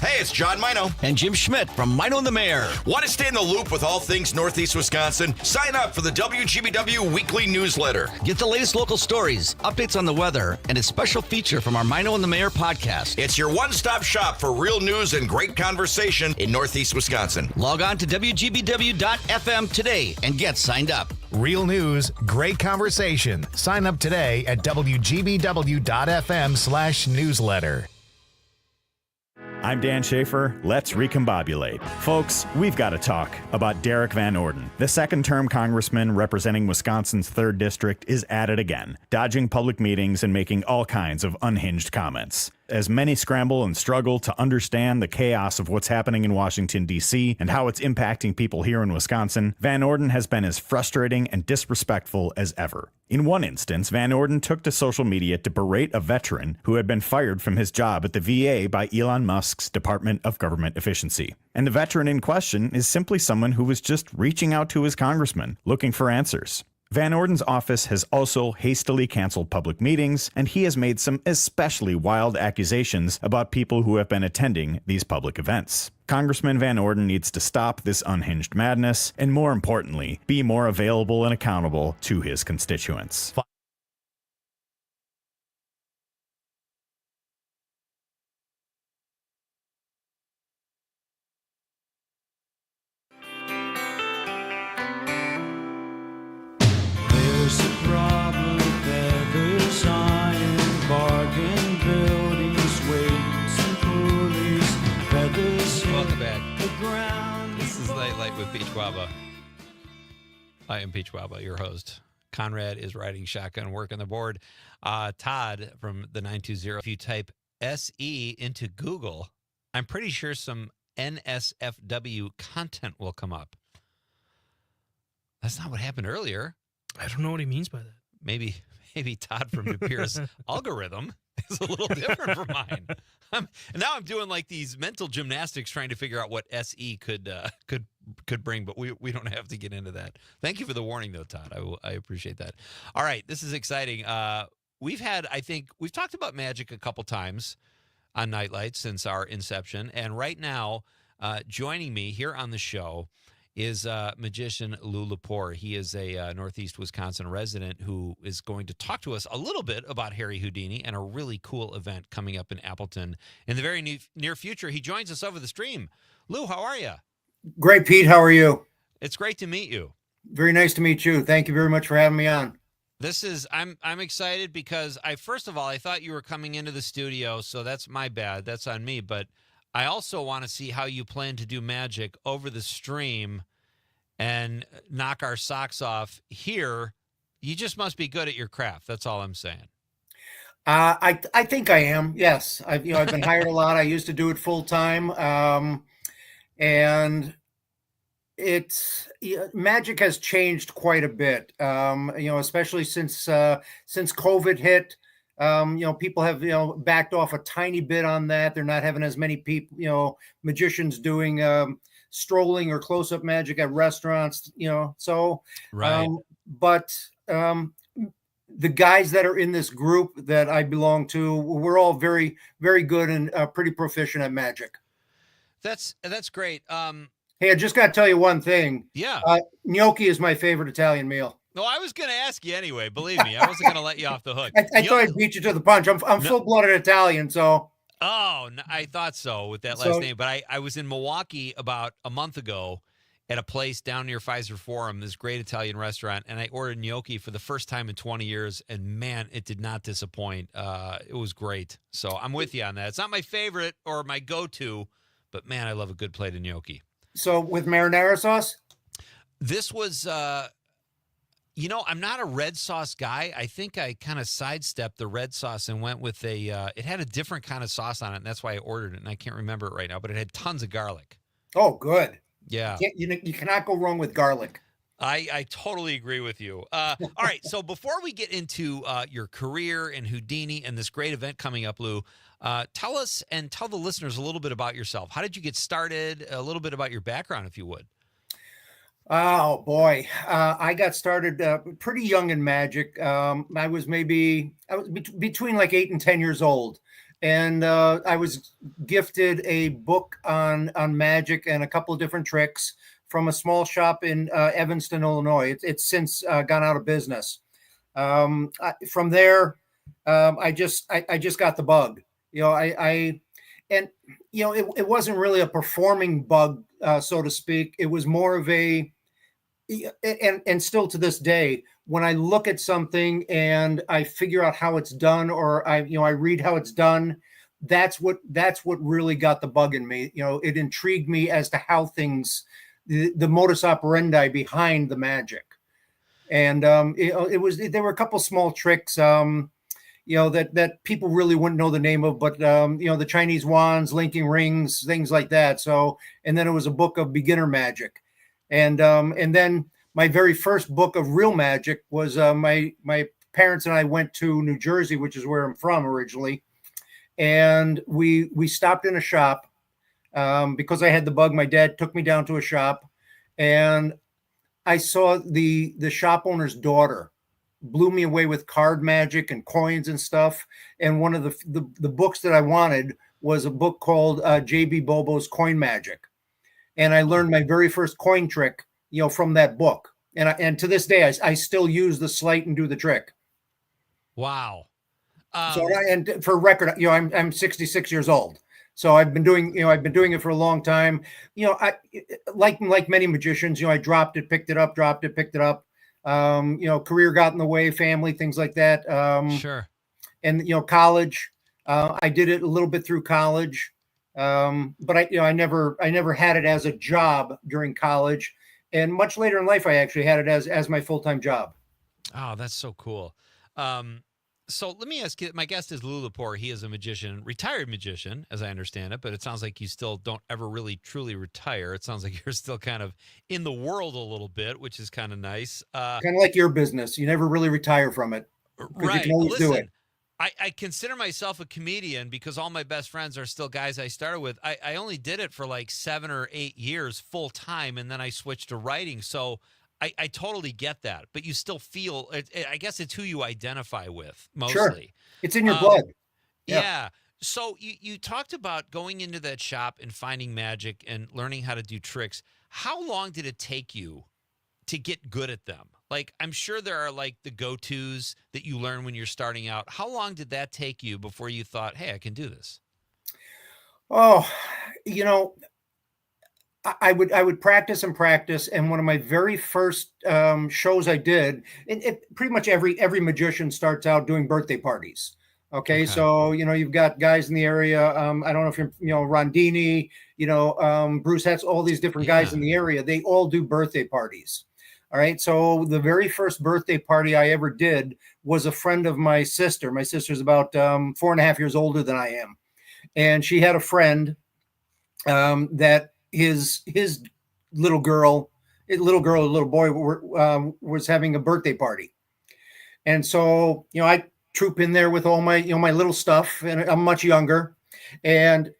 Hey, it's John Mino. And Jim Schmidt from Mino and the Mayor. Want to stay in the loop with all things Northeast Wisconsin? Sign up for the WGBW weekly newsletter. Get the latest local stories, updates on the weather, and a special feature from our Mino and the Mayor podcast. It's your one-stop shop for real news and great conversation in Northeast Wisconsin. Log on to WGBW.FM today and get signed up. Real news, great conversation. Sign up today at WGBW.FM/newsletter. I'm Dan Schaefer. Let's recombobulate. Folks, we've got to talk about Derek Van Orden. The second-term congressman representing Wisconsin's 3rd District is at it again, dodging public meetings and making all kinds of unhinged comments. As many scramble and struggle to understand the chaos of what's happening in Washington, D.C., and how it's impacting people here in Wisconsin, Van Orden has been as frustrating and disrespectful as ever. In one instance, Van Orden took to social media to berate a veteran who had been fired from his job at the VA by Elon Musk's Department of Government Efficiency. And the veteran in question is simply someone who was just reaching out to his congressman, looking for answers. Van Orden's office has also hastily canceled public meetings, and he has made some especially wild accusations about people who have been attending these public events. Congressman Van Orden needs to stop this unhinged madness, and more importantly, be more available and accountable to his constituents. There's a problem Pete Schwaba. I am Pete Schwaba, your host. Conrad is riding shotgun, working the board. Todd from the 920. If you type SE into Google, I'm pretty sure some NSFW content will come up. That's not what happened earlier. I don't know what he means by that. Maybe Todd from DePere's algorithm is a little different from mine. And now I'm doing like these mental gymnastics trying to figure out what SE could bring, but we don't have to get into that. Thank you for the warning, though, Todd. I appreciate that. All right, this is exciting. We've talked about magic a couple times on Nightlight since our inception, and right now, joining me here on the show is magician Lou Lepore. He is a Northeast Wisconsin resident who is going to talk to us a little bit about Harry Houdini and a really cool event coming up in Appleton in the very near future. He joins us over the stream. Lou, how are you? Great, Pete. How are you? It's great to meet you. Very nice to meet you. Thank you very much for having me on. I'm excited because first of all, I thought you were coming into the studio, so that's my bad. That's on me. But I also want to see how you plan to do magic over the stream and knock our socks off here. You just must be good at your craft. That's all I'm saying. I think I am. Yes, I've been hired a lot. I used to do it full time, and magic has changed quite a bit. Especially since COVID hit. People have backed off a tiny bit on that. They're not having as many people, magicians doing strolling or close-up magic at restaurants. Right. But the guys that are in this group that I belong to, we're all very, very good and pretty proficient at magic. That's great. Hey, I just got to tell you one thing. Yeah. Gnocchi is my favorite Italian meal. No, I was going to ask you anyway. Believe me, I wasn't going to let you off the hook. I thought I'd beat you to the punch. I'm full-blooded Italian, so. Oh, I thought so with that last name. But I was in Milwaukee about a month ago at a place down near Pfizer Forum, this great Italian restaurant, and I ordered gnocchi for the first time in 20 years, and man, it did not disappoint. It was great. So I'm with you on that. It's not my favorite or my go-to, but man, I love a good plate of gnocchi. So with marinara sauce? This was... I'm not a red sauce guy. I think I kind of sidestepped the red sauce and went with it had a different kind of sauce on it, and that's why I ordered it, and I can't remember it right now, but it had tons of garlic. Oh, good. Yeah. You cannot go wrong with garlic. I totally agree with you. All right, so before we get into your career and Houdini and this great event coming up, Lou, tell us and tell the listeners a little bit about yourself. How did you get started? A little bit about your background, if you would. Oh boy, I got started pretty young in magic. I was between like 8 and 10 years old, and I was gifted a book on magic and a couple of different tricks from a small shop in Evanston, Illinois. It's since gone out of business. From there, I just got the bug. It wasn't really a performing bug, so to speak. It was more of and still to this day, when I look at something and I figure out how it's done, or I read how it's done, that's what really got the bug in me. It intrigued me as to how things, the modus operandi behind the magic. And there were a couple small tricks, that people really wouldn't know the name of, but the Chinese wands, linking rings, things like that. So, and then it was a book of beginner magic. And then my very first book of real magic was my parents and I went to New Jersey, which is where I'm from originally. And we stopped in a shop because I had the bug. My dad took me down to a shop, and I saw the shop owner's daughter blew me away with card magic and coins and stuff. And one of the books that I wanted was a book called J.B. Bobo's Coin Magic. And I learned my very first coin trick, from that book. And to this day, I still use the slate and do the trick. Wow. And for record, I'm 66 years old. So I've been doing it for a long time. I like many magicians, I dropped it, picked it up, dropped it, picked it up. Career got in the way, family, things like that. Sure. And, college, I did it a little bit through college. But I never had it as a job during college. And much later in life, I actually had it as my full-time job. Oh, that's so cool. So let me ask you, my guest is Lou Lepore. He is a magician, retired magician, as I understand it, but it sounds like you still don't ever really truly retire. It sounds like you're still kind of in the world a little bit, which is kind of nice. Kind of like your business. You never really retire from it. Right. You can always do it. I consider myself a comedian because all my best friends are still guys I started with. I only did it for like 7 or 8 years full time, and then I switched to writing. So I totally get that, but you still feel, I guess it's who you identify with mostly. Sure. It's in your blood. Yeah. So you talked about going into that shop and finding magic and learning how to do tricks. How long did it take you to get good at them? Like, I'm sure there are like the go-tos that you learn when you're starting out. How long did that take you before you thought, hey, I can do this? Oh, I would practice and practice. And one of my very first shows I did, pretty much every magician starts out doing birthday parties. Okay. So, you've got guys in the area. I don't know if you're, Rondini, Bruce Hetz, all these different guys in the area. They all do birthday parties. All right. So the very first birthday party I ever did was a friend of my sister. My sister's about 4.5 years older than I am. And she had a friend that his little boy was having a birthday party. And so, I troop in there with all my, my little stuff, and I'm much younger. And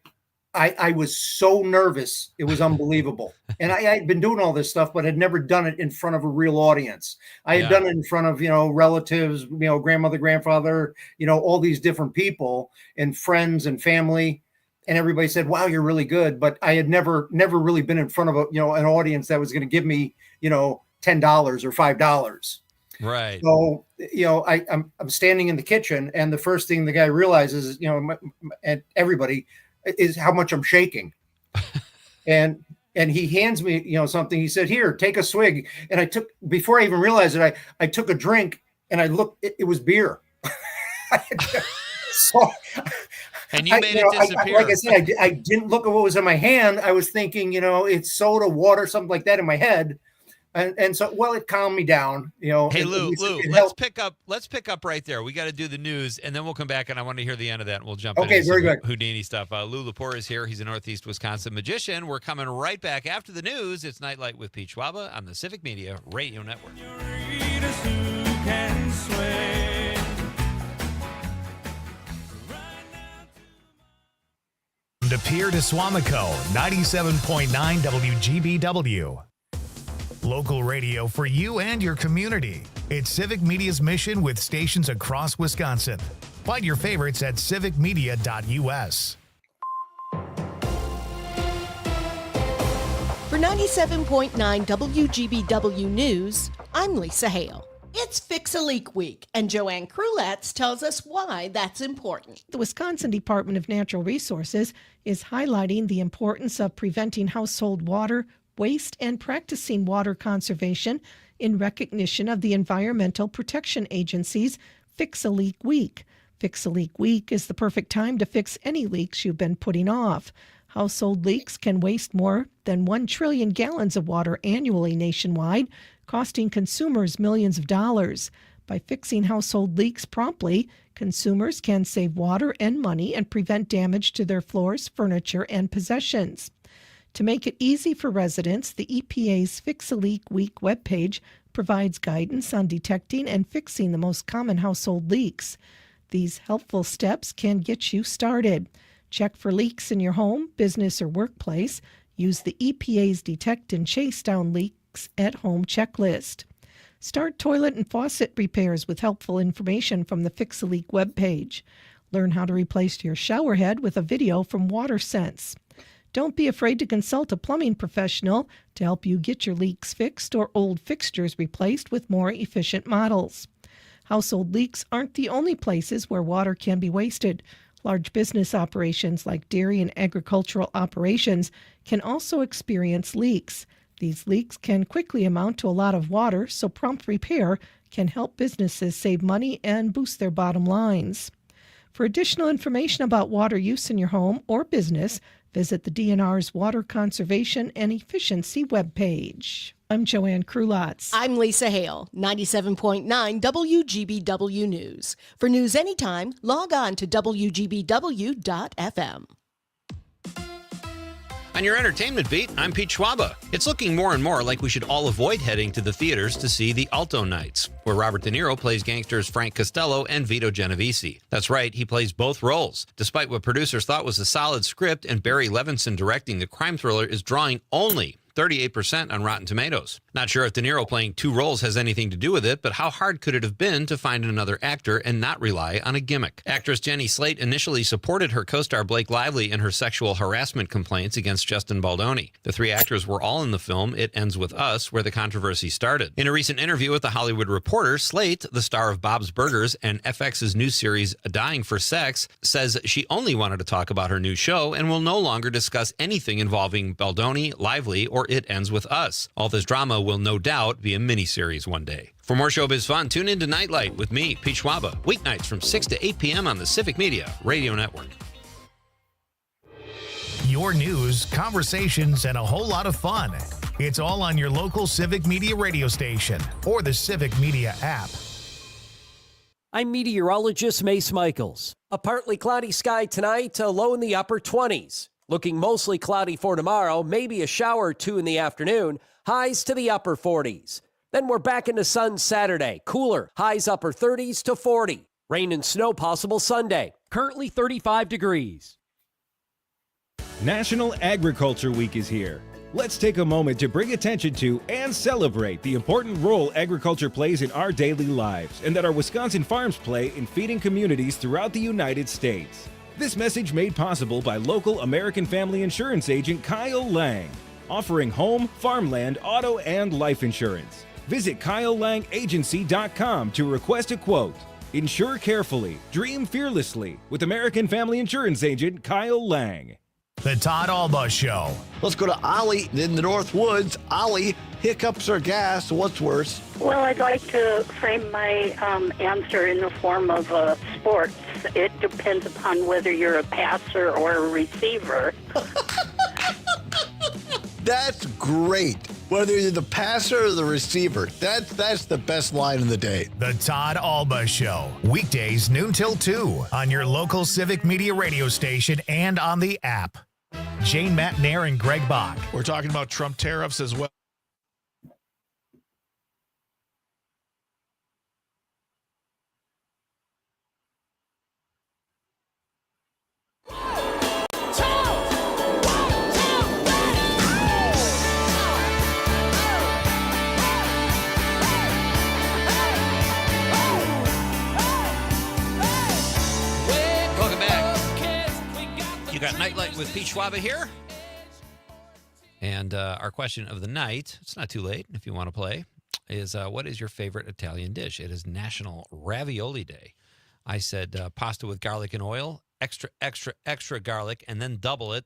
I was so nervous. It was unbelievable. And I had been doing all this stuff, but had never done it in front of a real audience. I had done it in front of, relatives, grandmother, grandfather, all these different people and friends and family. And everybody said, wow, you're really good. But I had never really been in front of an audience that was going to give me, $10 or $5. Right. So, I'm standing in the kitchen, and the first thing the guy realizes is, and everybody, is how much I'm shaking. and he hands me, something. He said, here, take a swig. And before I even realized it, I took a drink, and I looked, it was beer. So, and you made it disappear. Like I said, I didn't look at what was in my hand. I was thinking, it's soda, water, something like that in my head. And so, it calmed me down, Hey, Lou, let's pick up right there. We got to do the news, and then we'll come back, and I want to hear the end of that, and we'll jump into very good. Houdini stuff. Lou Lepore is here. He's a Northeast Wisconsin magician. We're coming right back after the news. It's Nightlight with Pete Schwaba on the Civic Media Radio Network. De Pere to Swamico, 97.9 WGBW. Local radio for you and your community. It's Civic Media's mission with stations across Wisconsin. Find your favorites at civicmedia.us. For 97.9 WGBW News, I'm Lisa Hale. It's Fix a Leak Week, and Joanne Krulats tells us why that's important. The Wisconsin Department of Natural Resources is highlighting the importance of preventing household water waste and practicing water conservation in recognition of the Environmental Protection Agency's Fix a Leak Week. Fix a Leak Week is the perfect time to fix any leaks you've been putting off. Household leaks can waste more than 1 trillion gallons of water annually nationwide, costing consumers millions of dollars. By fixing household leaks promptly, consumers can save water and money and prevent damage to their floors, furniture, and possessions. To make it easy for residents, the EPA's Fix a Leak Week webpage provides guidance on detecting and fixing the most common household leaks. These helpful steps can get you started. Check for leaks in your home, business, or workplace. Use the EPA's Detect and Chase Down Leaks at Home checklist. Start toilet and faucet repairs with helpful information from the Fix a Leak webpage. Learn how to replace your shower head with a video from WaterSense. Don't be afraid to consult a plumbing professional to help you get your leaks fixed or old fixtures replaced with more efficient models. Household leaks aren't the only places where water can be wasted. Large business operations like dairy and agricultural operations can also experience leaks. These leaks can quickly amount to a lot of water, so prompt repair can help businesses save money and boost their bottom lines. For additional information about water use in your home or business, Visit the DNR's Water Conservation and Efficiency webpage. I'm Joanne Krulotz. I'm Lisa Hale, 97.9 WGBW News. For news anytime, log on to WGBW.FM. On your entertainment beat, I'm Pete Schwaba. It's looking more and more like we should all avoid heading to the theaters to see The Alto Nights, where Robert De Niro plays gangsters Frank Costello and Vito Genovese. That's right, he plays both roles. Despite what producers thought was a solid script and Barry Levinson directing, the crime thriller is drawing only 38% on Rotten Tomatoes. Not sure if De Niro playing two roles has anything to do with it, but how hard could it have been to find another actor and not rely on a gimmick? Actress Jenny Slate initially supported her co-star Blake Lively in her sexual harassment complaints against Justin Baldoni. The three actors were all in the film It Ends With Us, where the controversy started. In a recent interview with The Hollywood Reporter, Slate, the star of Bob's Burgers and FX's new series Dying for Sex, says she only wanted to talk about her new show and will no longer discuss anything involving Baldoni, Lively, or It Ends With Us. All this drama will no doubt be a miniseries one day. For more showbiz fun, tune in to Nightlight with me, Pete Schwaba, weeknights from 6 to 8 p.m. on the Civic Media Radio Network. Your news, conversations, and a whole lot of fun. It's all on your local Civic Media radio station or the Civic Media app. I'm meteorologist Mace Michaels. A partly cloudy sky tonight, a low in the upper 20s. Looking mostly cloudy for tomorrow, maybe a shower or two in the afternoon, highs to the upper 40s. Then we're back into sun Saturday, cooler, highs upper 30s to 40. Rain and snow possible Sunday, currently 35 degrees. National Agriculture Week is here. Let's take a moment to bring attention to and celebrate the important role agriculture plays in our daily lives and that our Wisconsin farms play in feeding communities throughout the United States. This message made possible by local American Family Insurance agent Kyle Lang, offering home, farmland, auto, and life insurance. Visit KyleLangAgency.com to request a quote. Insure carefully, dream fearlessly with American Family Insurance agent Kyle Lang. The Todd Alba Show. Let's go to Ollie in the North Woods. Ollie, hiccups or gas, what's worse? Well, I'd like to frame my answer in the form of sports. It depends upon whether you're a passer or a receiver. That's great. Whether you're the passer or the receiver, that's the best line of the day. The Todd Alba Show. Weekdays noon till 2 on your local Civic Media radio station and on the app. Jane Matnair and Greg Bach. We're talking about Trump tariffs as well. Got Nightlight with Pete Schwaba here. And our question of the night, it's not too late if you want to play, is what is your favorite Italian dish? It is National Ravioli Day. I said pasta with garlic and oil, extra, extra, extra garlic, and then double it.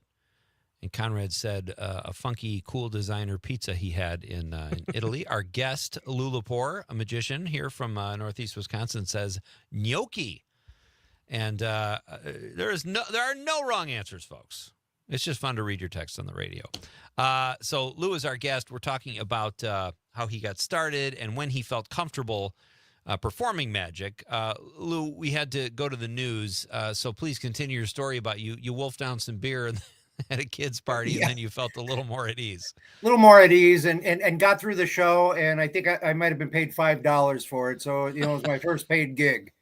And Conrad said a funky, cool designer pizza he had in Italy. Our guest, Lou Lepore, a magician here from Northeast Wisconsin, says gnocchi. And there are no wrong answers, folks. It's just fun to read your text on the radio. So Lou is our guest. We're talking about how he got started and when he felt comfortable performing magic. Lou, we had to go to the news, so please continue your story about you wolfed down some beer at a kid's party, and then you felt a little more at ease. A little more at ease and got through the show, and I think I might have been paid $5 for it. So, it was my first paid gig.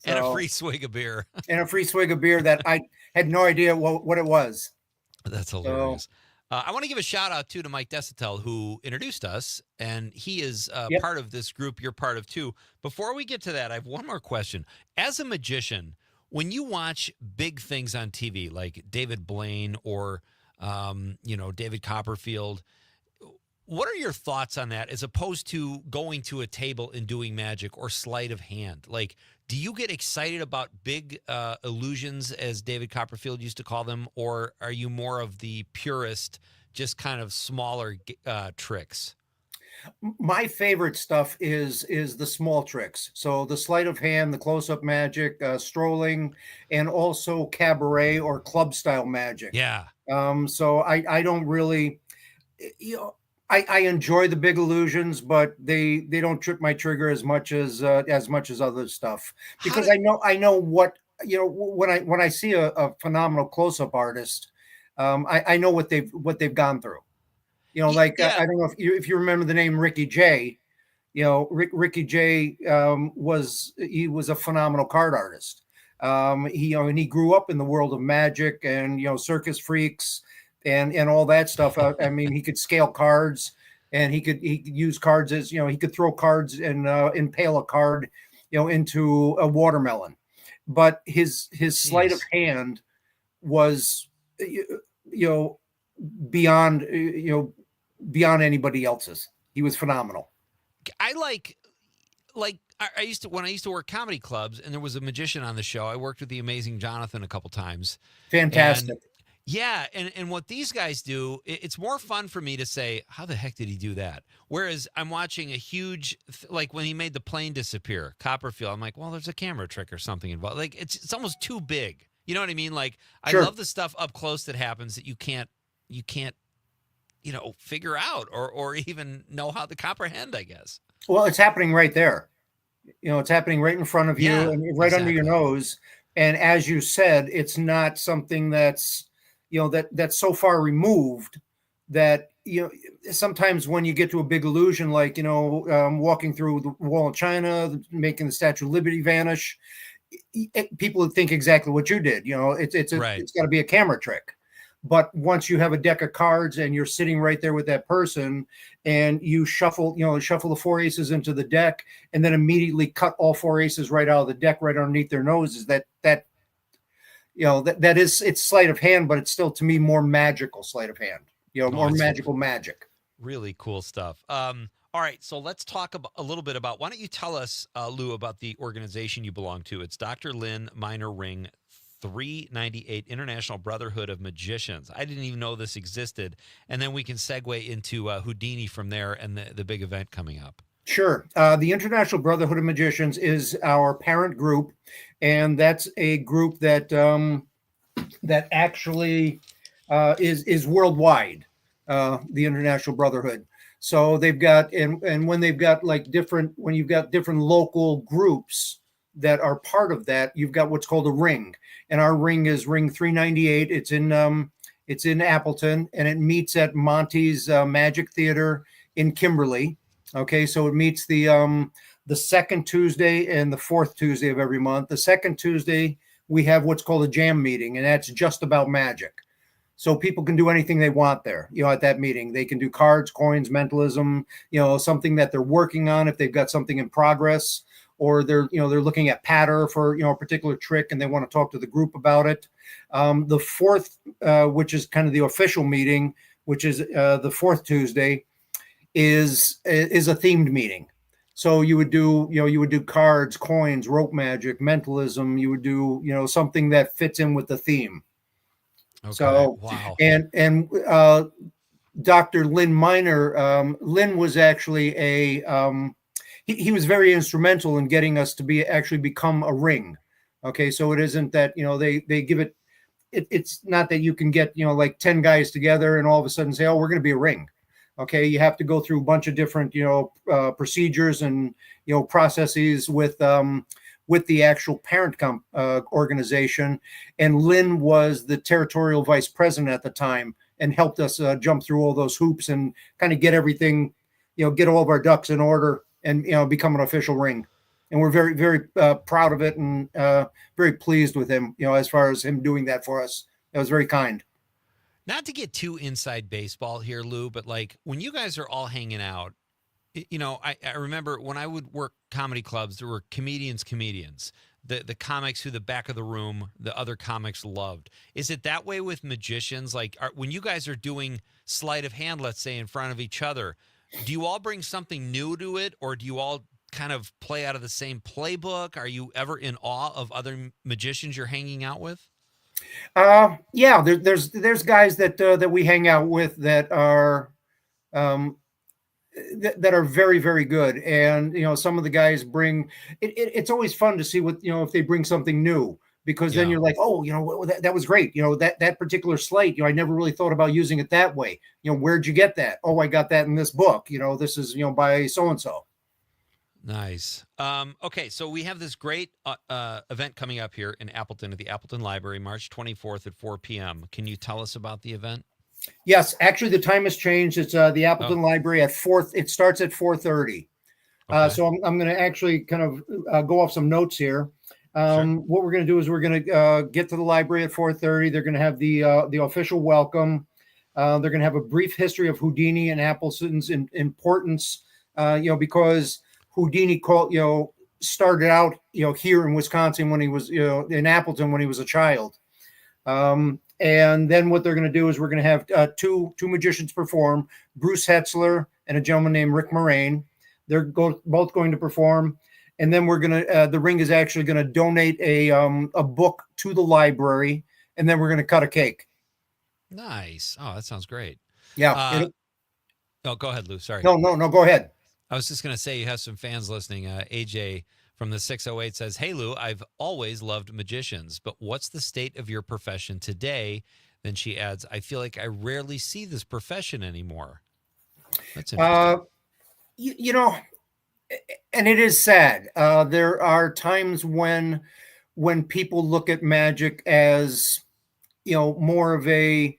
And a free swig of beer. And a free swig of beer that I had no idea what it was. That's hilarious. I want to give a shout out to Mike Desitel, who introduced us, and he is part of this group you're part of too. Before we get to that, I have one more question. As a magician, when you watch big things on TV like David Blaine or David Copperfield, what are your thoughts on that as opposed to going to a table and doing magic or sleight of hand? Like, do you get excited about big illusions, as David Copperfield used to call them, or are you more of the purist, just kind of smaller tricks? My favorite stuff is the small tricks. So the sleight of hand, the close-up magic, strolling, and also cabaret or club style magic. Yeah. So I don't really, you know, I enjoy the big illusions, but they don't trip my trigger as much as other stuff, because I know what, when I see a phenomenal close-up artist, I know what they've gone through. Like I don't know if you remember the name Ricky Jay. Ricky Jay was a phenomenal card artist. And he grew up in the world of magic and circus freaks and all that stuff. I mean, he could scale cards, and he could use cards as he could throw cards and impale a card into a watermelon. But his sleight of hand was beyond beyond anybody else's. He was phenomenal. I like I used to, when I used to work comedy clubs and there was a magician on the show, I worked with the amazing Jonathan a couple times. Fantastic. And what these guys do, it's more fun for me to say, how the heck did he do that? Whereas I'm watching a huge, like when he made the plane disappear, Copperfield, I'm like, well, there's a camera trick or something involved. Like it's almost too big. You know what I mean? Like Sure. I love the stuff up close that happens that you can't figure out or even know how to comprehend, I guess. Well, it's happening right there. It's happening right in front of you and right under your nose. And as you said, it's not something that's, that's so far removed that, sometimes when you get to a big illusion, like, walking through the wall of China, making the Statue of Liberty vanish, people think exactly what you did. It's got to be a camera trick. But once you have a deck of cards and you're sitting right there with that person and you shuffle the four aces into the deck and then immediately cut all four aces right out of the deck right underneath their noses, that is, it's sleight of hand, but it's still, to me, more magical sleight of hand, more magical magic. Really cool stuff. All right, so let's talk a little bit about, why don't you tell us, Lou, about the organization you belong to? It's Dr. Lynn Minor Ring 398 International Brotherhood of Magicians. I didn't even know this existed. And then we can segue into Houdini from there and the big event coming up. Sure. The International Brotherhood of Magicians is our parent group, and that's a group that that actually is worldwide, the International Brotherhood. So they've got, and when they've got when you've got different local groups that are part of that, you've got what's called a ring, and our ring is Ring 398. It's in Appleton, and it meets at Monty's Magic Theater in Kimberly. Okay, so it meets the second Tuesday and the fourth Tuesday of every month. The second Tuesday we have what's called a jam meeting, and that's just about magic. So people can do anything they want there, at that meeting. They can do cards, coins, mentalism, something that they're working on if they've got something in progress, or they're looking at patter for, a particular trick and they want to talk to the group about it. The fourth, which is kind of the official meeting, which is the fourth Tuesday, is a themed meeting. So you would do cards, coins, rope magic, mentalism. You would do, something that fits in with the theme. Okay. So, wow. And Dr. Lynn Minor, Lynn was actually he was very instrumental in getting us to actually become a ring. Okay. So it isn't that, they give it, it's not that you can get, like 10 guys together and all of a sudden say, oh, we're going to be a ring. Okay. You have to go through a bunch of different, procedures and, processes with the actual parent organization. And Lynn was the territorial vice president at the time and helped us jump through all those hoops and kind of get everything, get all of our ducks in order and, become an official ring. And we're very, very proud of it and very pleased with him, as far as him doing that for us. That was very kind. Not to get too inside baseball here, Lou, but like when you guys are all hanging out, I remember when I would work comedy clubs, there were comedians, the comics who the back of the room, the other comics loved. Is it that way with magicians? Like when you guys are doing sleight of hand, let's say in front of each other, do you all bring something new to it, or do you all kind of play out of the same playbook? Are you ever in awe of other magicians you're hanging out with? Yeah, there's guys that we hang out with that are that are very, very good. And, some of the guys bring it's always fun to see what, if they bring something new, because then you're like, oh, that was great. That particular slate, I never really thought about using it that way. Where'd you get that? Oh, I got that in this book. This is, by so-and-so. Nice. Okay, so we have this great event coming up here in Appleton at the Appleton Library, March 24th at 4 p.m. Can you tell us about the event? Yes, actually, the time has changed. It's the Appleton Library at 4. It starts at 4:30. So I'm going to actually kind of go off some notes here. What we're going to do is we're going to get to the library at 4:30. They're going to have the official welcome. They're going to have a brief history of Houdini and Appleton's importance. Because Houdini started out here in Wisconsin when he was in Appleton when he was a child. And then what they're going to do is we're going to have two magicians perform, Bruce Hetzler and a gentleman named Rick Moraine. They're both going to perform. And then we're going to, the ring is actually going to donate a book to the library. And then we're going to cut a cake. Nice. Oh, that sounds great. Yeah. Oh, go ahead, Lou. Sorry. No, go ahead. I was just going to say you have some fans listening. AJ from the 608 says, "Hey, Lou, I've always loved magicians, but what's the state of your profession today?" Then she adds, "I feel like I rarely see this profession anymore." That's interesting. And it is sad. There are times when people look at magic as, more of a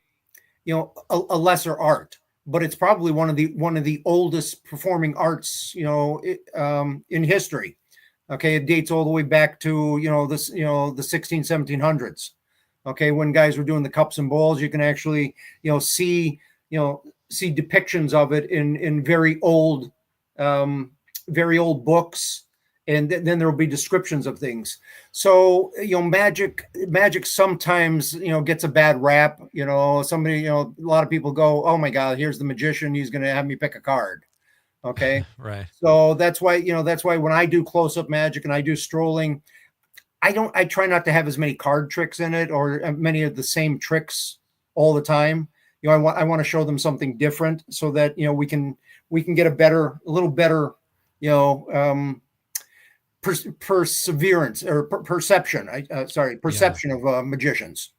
lesser art, but it's probably one of the oldest performing arts, in history. Okay, it dates all the way back to the 1700s. Okay, when guys were doing the cups and balls, you can actually see depictions of it in very old books, and then there will be descriptions of things. So magic sometimes gets a bad rap. Somebody a lot of people go, "Oh my God, here's the magician. He's going to have me pick a card." Okay. Right. So that's why when I do close-up magic and I do strolling, I try not to have as many card tricks in it or many of the same tricks all the time. I want to show them something different so that we can get a little better perseverance or perception. Perception of magicians.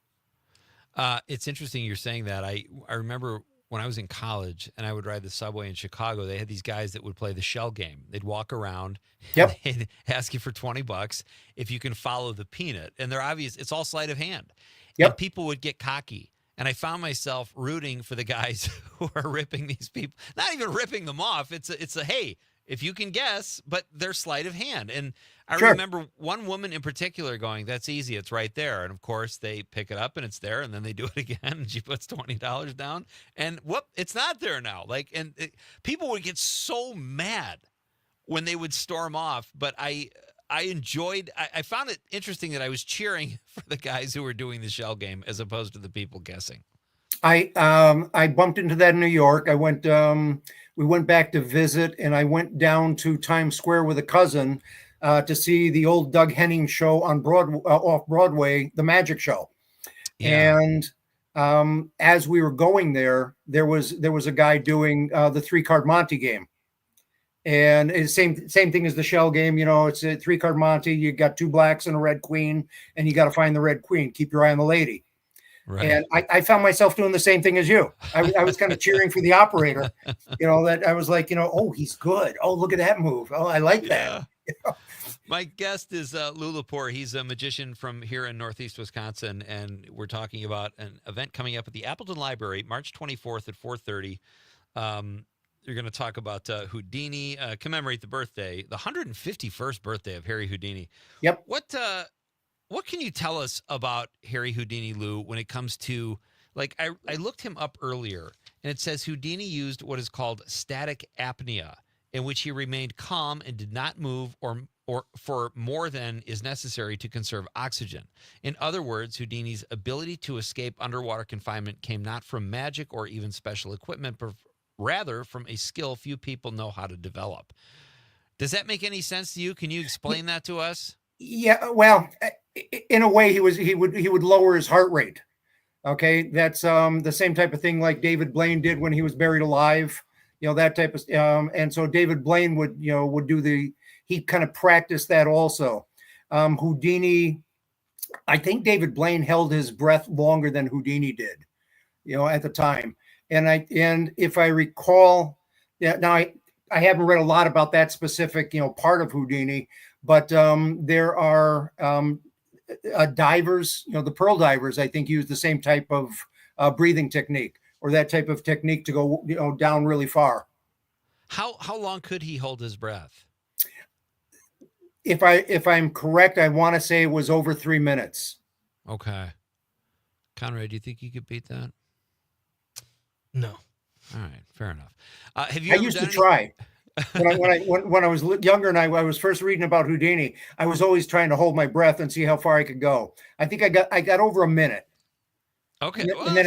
It's interesting you're saying that. I remember when I was in college and I would ride the subway in Chicago, they had these guys that would play the shell game. They'd walk around and they'd ask you for $20 if you can follow the peanut. And they're obvious, it's all sleight of hand. And people would get cocky. And I found myself rooting for the guys who are ripping these people, not even ripping them off. It's a hey, if you can guess, but they're sleight of hand. And I remember one woman in particular going, "That's easy. It's right there." And of course they pick it up and it's there, and then they do it again and she puts $20 down and whoop, it's not there now. People would get so mad when they would storm off, but I found it interesting that I was cheering for the guys who were doing the shell game as opposed to the people guessing. I bumped into that in New York. We went back to visit, and I went down to Times Square with a cousin to see the old Doug Henning show on off Broadway, the Magic Show. Yeah. And as we were going there was a guy doing the 3-card Monte game. And it's same thing as the shell game. It's a 3-card Monte. You got 2 blacks and a red queen, and you got to find the red queen. Keep your eye on the lady. Right. And I found myself doing the same thing as you. I was kind of cheering for the operator, that I was like, oh, he's good. Oh, look at that move. Oh, I like that. My guest is Lou Lepore. He's a magician from here in Northeast Wisconsin, and we're talking about an event coming up at the Appleton Library, March 24th at 4:30. You're going to talk about Houdini, commemorate the 151st birthday of Harry Houdini. Yep. What can you tell us about Harry Houdini, Lou, when it comes to, I looked him up earlier, and it says Houdini used what is called static apnea, in which he remained calm and did not move or for more than is necessary to conserve oxygen. In other words, Houdini's ability to escape underwater confinement came not from magic or even special equipment, but rather from a skill few people know how to develop. Does that make any sense to you? Can you explain that to us? Yeah, well, in a way, he would lower his heart rate. Okay, that's the same type of thing like David Blaine did when he was buried alive. that type of, and so David Blaine would do he kind of practiced that also. Houdini, I think David Blaine held his breath longer than Houdini did, at the time. And if I recall, now I haven't read a lot about that specific, part of Houdini, but there are divers, the pearl divers, I think use the same type of breathing technique, or that type of technique to go, down really far. How long could he hold his breath? If I'm correct, I want to say it was over 3 minutes. Okay. Conrad, do you think you could beat that? No. All right, fair enough. Have you? I used to try when I was younger, and I was first reading about Houdini. I was always trying to hold my breath and see how far I could go. I think I got over a minute. Okay, and then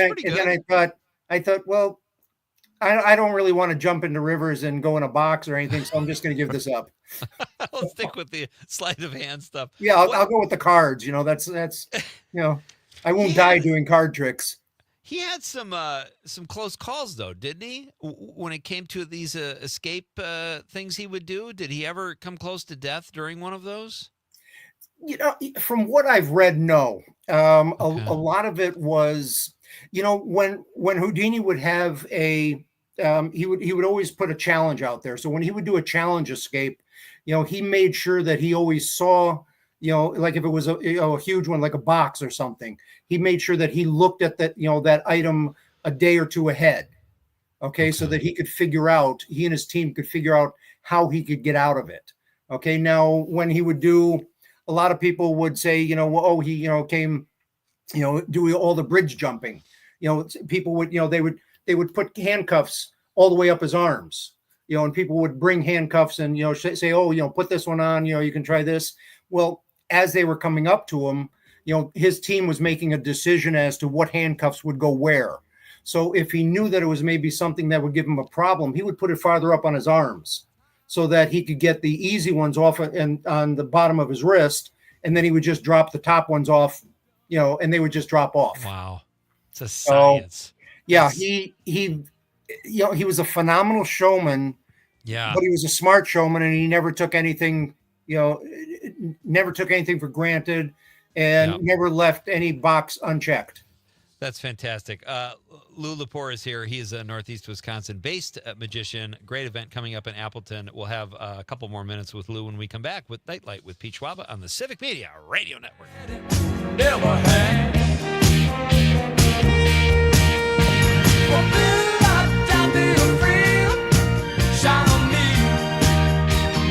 I thought, well, I don't really want to jump into rivers and go in a box or anything, so I'm just going to give this up. I'll stick with the sleight of hand stuff. Yeah, I'll go with the cards. That's I won't die doing card tricks. He had some close calls, though, didn't he? When it came to these escape things he would do, did he ever come close to death during one of those? From what I've read, no. A lot of it was, when Houdini would have he would always put a challenge out there. So when he would do a challenge escape, he made sure that he always saw, like if it was a huge one, like a box or something, he made sure that he looked at that, that item a day or two ahead. Okay. So that he and his team could figure out how he could get out of it. Okay. Now, when he would do, a lot of people would say, he came, doing all the bridge jumping, people would, they would put handcuffs all the way up his arms, and people would bring handcuffs and, say, oh, put this one on, you can try this. Well, as they were coming up to him, his team was making a decision as to what handcuffs would go where. So if he knew that it was maybe something that would give him a problem, he would put it farther up on his arms so that he could get the easy ones off and on the bottom of his wrist. And then he would just drop the top ones off, and they would just drop off. Wow. It's a science. Yeah. He was a phenomenal showman. Yeah. But he was a smart showman, and he never took anything, for granted, and never left any box unchecked. That's fantastic. Lou Lepore is here. He is a Northeast Wisconsin-based magician. Great event coming up in Appleton. We'll have a couple more minutes with Lou when we come back with Nightlight with Pete Schwaba on the Civic Media Radio Network. Never had. Shine on me.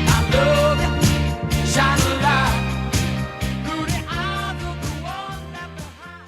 I love it. Shine a light through the eyes of the one left behind.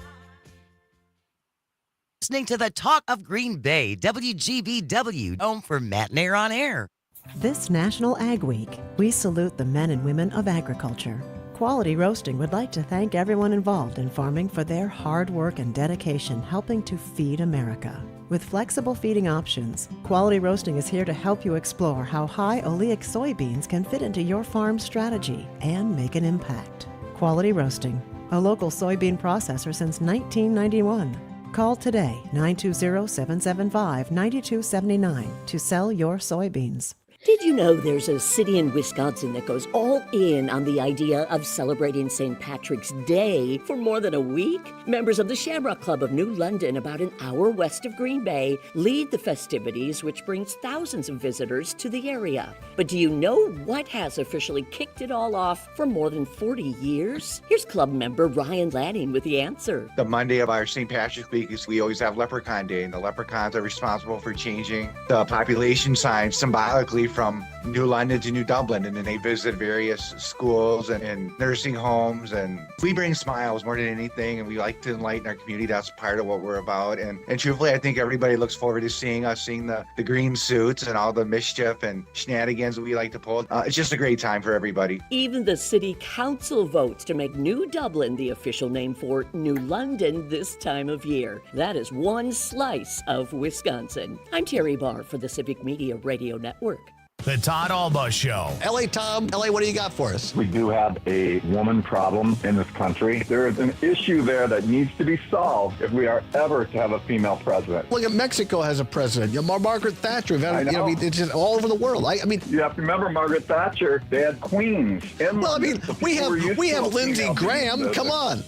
Listening to the Talk of Green Bay, WGBW, home for Matt and Air on Air. This National Ag Week, we salute the men and women of agriculture. Quality Roasting would like to thank everyone involved in farming for their hard work and dedication helping to feed America. With flexible feeding options, Quality Roasting is here to help you explore how high oleic soybeans can fit into your farm strategy and make an impact. Quality Roasting, a local soybean processor since 1991. Call today 920-775-9279 to sell your soybeans. Did you know there's a city in Wisconsin that goes all in on the idea of celebrating St. Patrick's Day for more than a week? Members of the Shamrock Club of New London, about an hour west of Green Bay, lead the festivities, which brings thousands of visitors to the area. But do you know what has officially kicked it all off for more than 40 years? Here's club member Ryan Lanning with the answer. The Monday of our St. Patrick's Week is we always have Leprechaun Day, and the leprechauns are responsible for changing the population sign symbolically from New London to New Dublin, and then they visit various schools and nursing homes, and we bring smiles more than anything, and we like to enlighten our community. That's part of what we're about, and truthfully, I think everybody looks forward to seeing us, seeing the green suits and all the mischief and shenanigans that we like to pull. It's just a great time for everybody. Even the city council votes to make New Dublin the official name for New London this time of year. That is one slice of Wisconsin. I'm Terry Barr for the Civic Media Radio Network. The Todd Alba Show. LA Tom, LA, what do you got for us? We do have a woman problem in this country. There is an issue there that needs to be solved if we are ever to have a female president. Look at Mexico has a president. Margaret Thatcher. I know. It's just all over the world. I mean, you have to remember Margaret Thatcher. They had queens. Well, I mean, we have Lindsey Graham. Come on.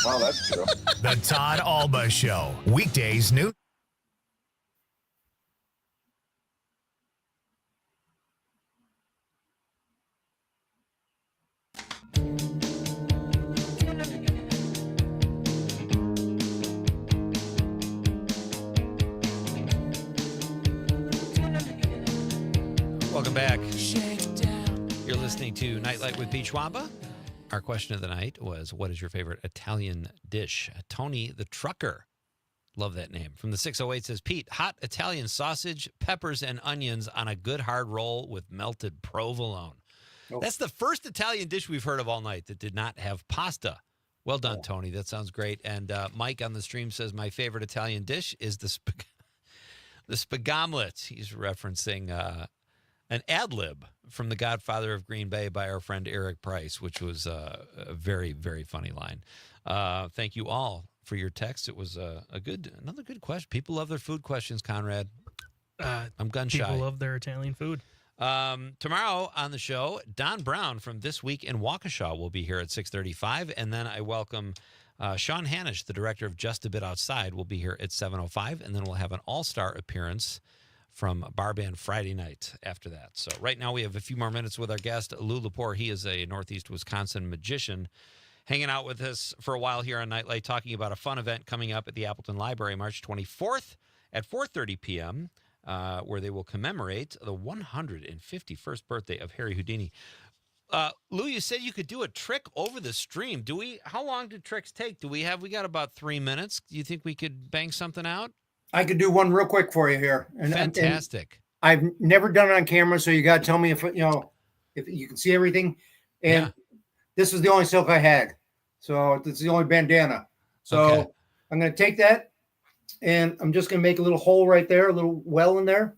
Well, that's true. The Todd Alba Show. Weekdays, noon. Welcome back. You're listening to Nightlight with Pete Schwaba. Our question of the night was, what is your favorite Italian dish? Tony the Trucker. Love that name. From the 608 says, Pete, hot Italian sausage, peppers, and onions on a good hard roll with melted provolone. Oh. That's the first Italian dish we've heard of all night that did not have pasta. Well done, Tony. That sounds great. And Mike on the stream says, my favorite Italian dish is the spagomlet. He's referencing an ad lib from The Godfather of Green Bay by our friend Eric Price, which was a very, very funny line. Thank you all for your text. It was another good question. People love their food questions, Conrad. I'm gun shy. People love their Italian food. Tomorrow on the show, Don Brown from This Week in Waukesha will be here at 6:35, and then I welcome Sean Hanish, the director of Just a Bit Outside, will be here at 7:05, and then we'll have an all-star appearance from Bar Band Friday night after that. So right now we have a few more minutes with our guest, Lou Lepore. He is a Northeast Wisconsin magician, hanging out with us for a while here on Nightlight, talking about a fun event coming up at the Appleton Library March 24th at 4:30 p.m., where they will commemorate the 151st birthday of Harry Houdini. Lou, you said you could do a trick over the stream. How long do tricks take? We got about 3 minutes. Do you think we could bang something out? I could do one real quick for you here. Fantastic. I've never done it on camera, so you got to tell me if you can see everything. And this is the only silk I had, so it's the only bandana. So I'm going to take that, and I'm just going to make a little hole right there, a little well in there.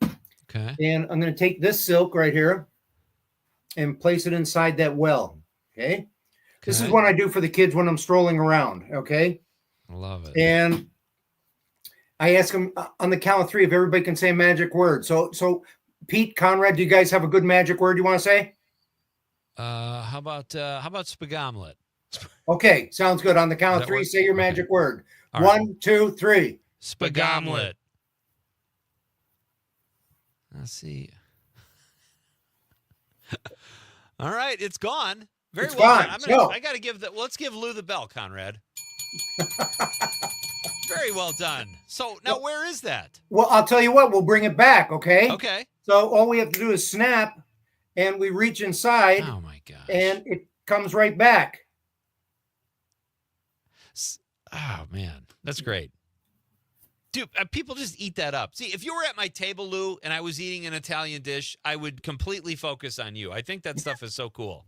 Okay. And I'm going to take this silk right here and place it inside that well. Okay. This is what I do for the kids when I'm strolling around. Okay. I love it. And I ask them on the count of three if everybody can say a magic word. So Pete, Conrad, do you guys have a good magic word you want to say? How about spagomlet? Okay, sounds good. On the count of three, say your magic word. All 1, 2, 3. Spagomlet. Let's see. All right, it's gone. It's gone. I got to give let's give Lou the bell, Conrad. Very well done. So now where is that? Well, I'll tell you what, we'll bring it back, okay? Okay. So all we have to do is snap, and we reach inside. Oh, my gosh. And it comes right back. Oh, man. That's great. Dude, people just eat that up. See, if you were at my table, Lou, and I was eating an Italian dish, I would completely focus on you. I think that stuff is so cool.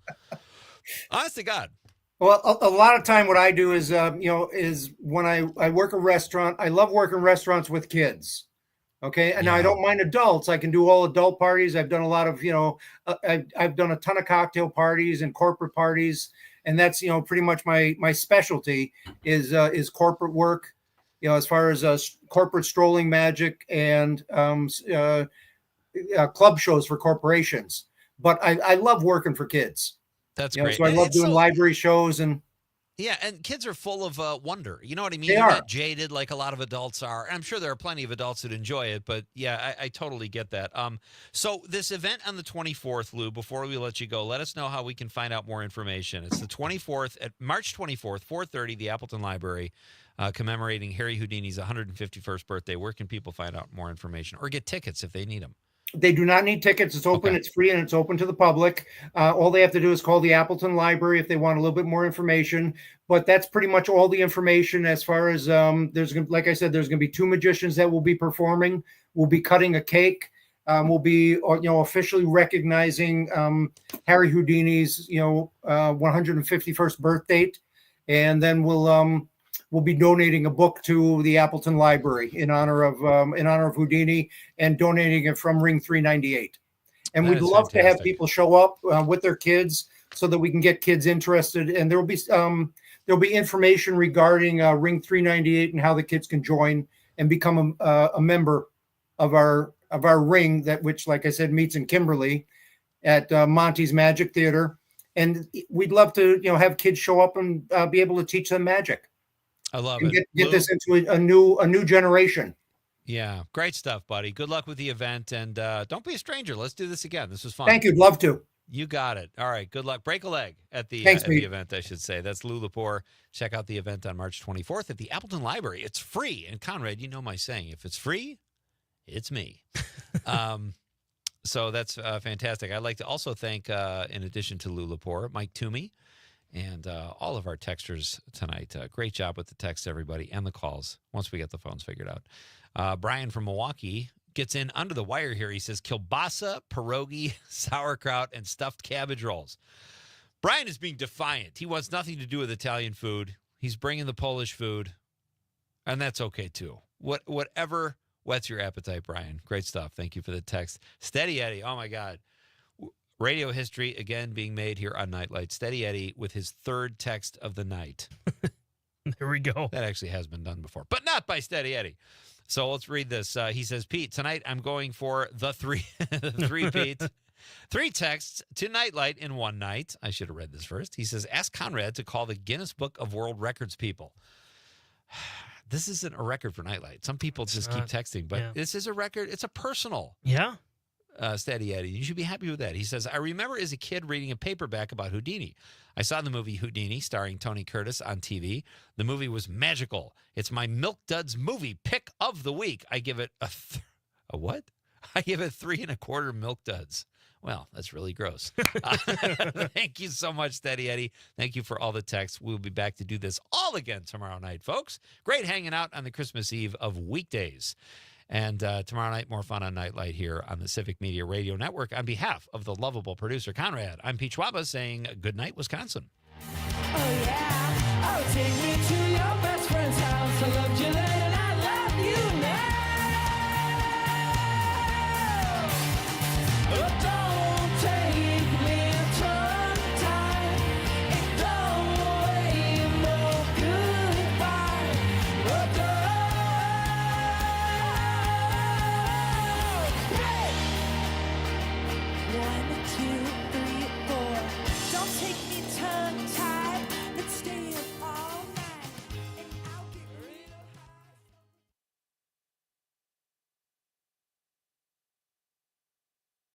Honest to God. Well, a lot of time what I do is, is when I work a restaurant, I love working restaurants with kids. Okay. And now I don't mind adults. I can do all adult parties. I've done a lot of, I've done a ton of cocktail parties and corporate parties. And that's, pretty much my specialty is corporate work, as far as corporate strolling magic and club shows for corporations. But I love working for kids. That's great. So I love doing library shows and. Yeah, and kids are full of wonder. You know what I mean? They They're are. not jaded like a lot of adults are. I'm sure there are plenty of adults that enjoy it, but yeah, I totally get that. So this event on the 24th, Lou, before we let you go, let us know how we can find out more information. It's the 24th, at March 24th, 4:30, the Appleton Library, commemorating Harry Houdini's 151st birthday. Where can people find out more information or get tickets if they need them? They do not need tickets. It's open. Okay. It's free, and it's open to the public. All they have to do is call the Appleton Library if they want a little bit more information. But that's pretty much all the information as far as like I said, there's going to be 2 magicians that will be performing. We'll be cutting a cake. We'll be officially recognizing Harry Houdini's 151st birth date, and then we'll be donating a book to the Appleton Library in honor of Houdini, and donating it from Ring 398. And That we'd is love to have fantastic. people show up with their kids so that we can get kids interested. And there'll be information regarding Ring 398 and how the kids can join and become a member of our ring, which, like I said, meets in Kimberly at Monty's Magic Theater. And we'd love to, have kids show up and be able to teach them magic. I love And it. get Lou? this into a new generation. Yeah, great stuff, buddy. Good luck with the event, and don't be a stranger. Let's do this again. This was fun. Thank you. Love to. You got it. All right. Good luck. Break a leg at the Thanks, at the Pete. event, I should say. That's Lou Lepore. Check out the event on March 24th at the Appleton Library. It's free. And Conrad, you know my saying: if it's free, it's me. So that's fantastic. I'd like to also thank, in addition to Lou Lepore, Mike Toomey, and all of our texters tonight. Great job with the text, everybody, and the calls once we get the phones figured out. Brian from Milwaukee gets in under the wire here. He says kielbasa, pierogi, sauerkraut, and stuffed cabbage rolls. Brian is being defiant. He wants nothing to do with Italian food. He's bringing the Polish food, and that's okay, too. Whatever whets your appetite, Brian. Great stuff. Thank you for the text. Steady Eddie. Oh, my God. Radio history, again, being made here on Nightlight. Steady Eddie with his third text of the night. There we go. That actually has been done before, but not by Steady Eddie. So let's read this. He says, Pete, tonight I'm going for the three Pete. 3 texts to Nightlight in one night. I should have read this first. He says, ask Conrad to call the Guinness Book of World Records people. This isn't a record for Nightlight. Some people just keep texting, but this is a record. It's a personal. Yeah. Steady Eddie. You should be happy with that. He says, I remember as a kid reading a paperback about Houdini. I saw the movie Houdini starring Tony Curtis on TV. The movie was magical. It's my Milk Duds movie pick of the week. I give it a what? I give it 3 1/4 Milk Duds. Well, that's really gross. Thank you so much, Steady Eddie. Thank you for all the texts. We'll be back to do this all again tomorrow night, folks. Great hanging out on the Christmas Eve of weekdays. And tomorrow night, more fun on Nightlight here on the Civic Media Radio Network. On behalf of the lovable producer, Conrad, I'm Pete Schwaba saying good night, Wisconsin. Oh, yeah. Oh, take me to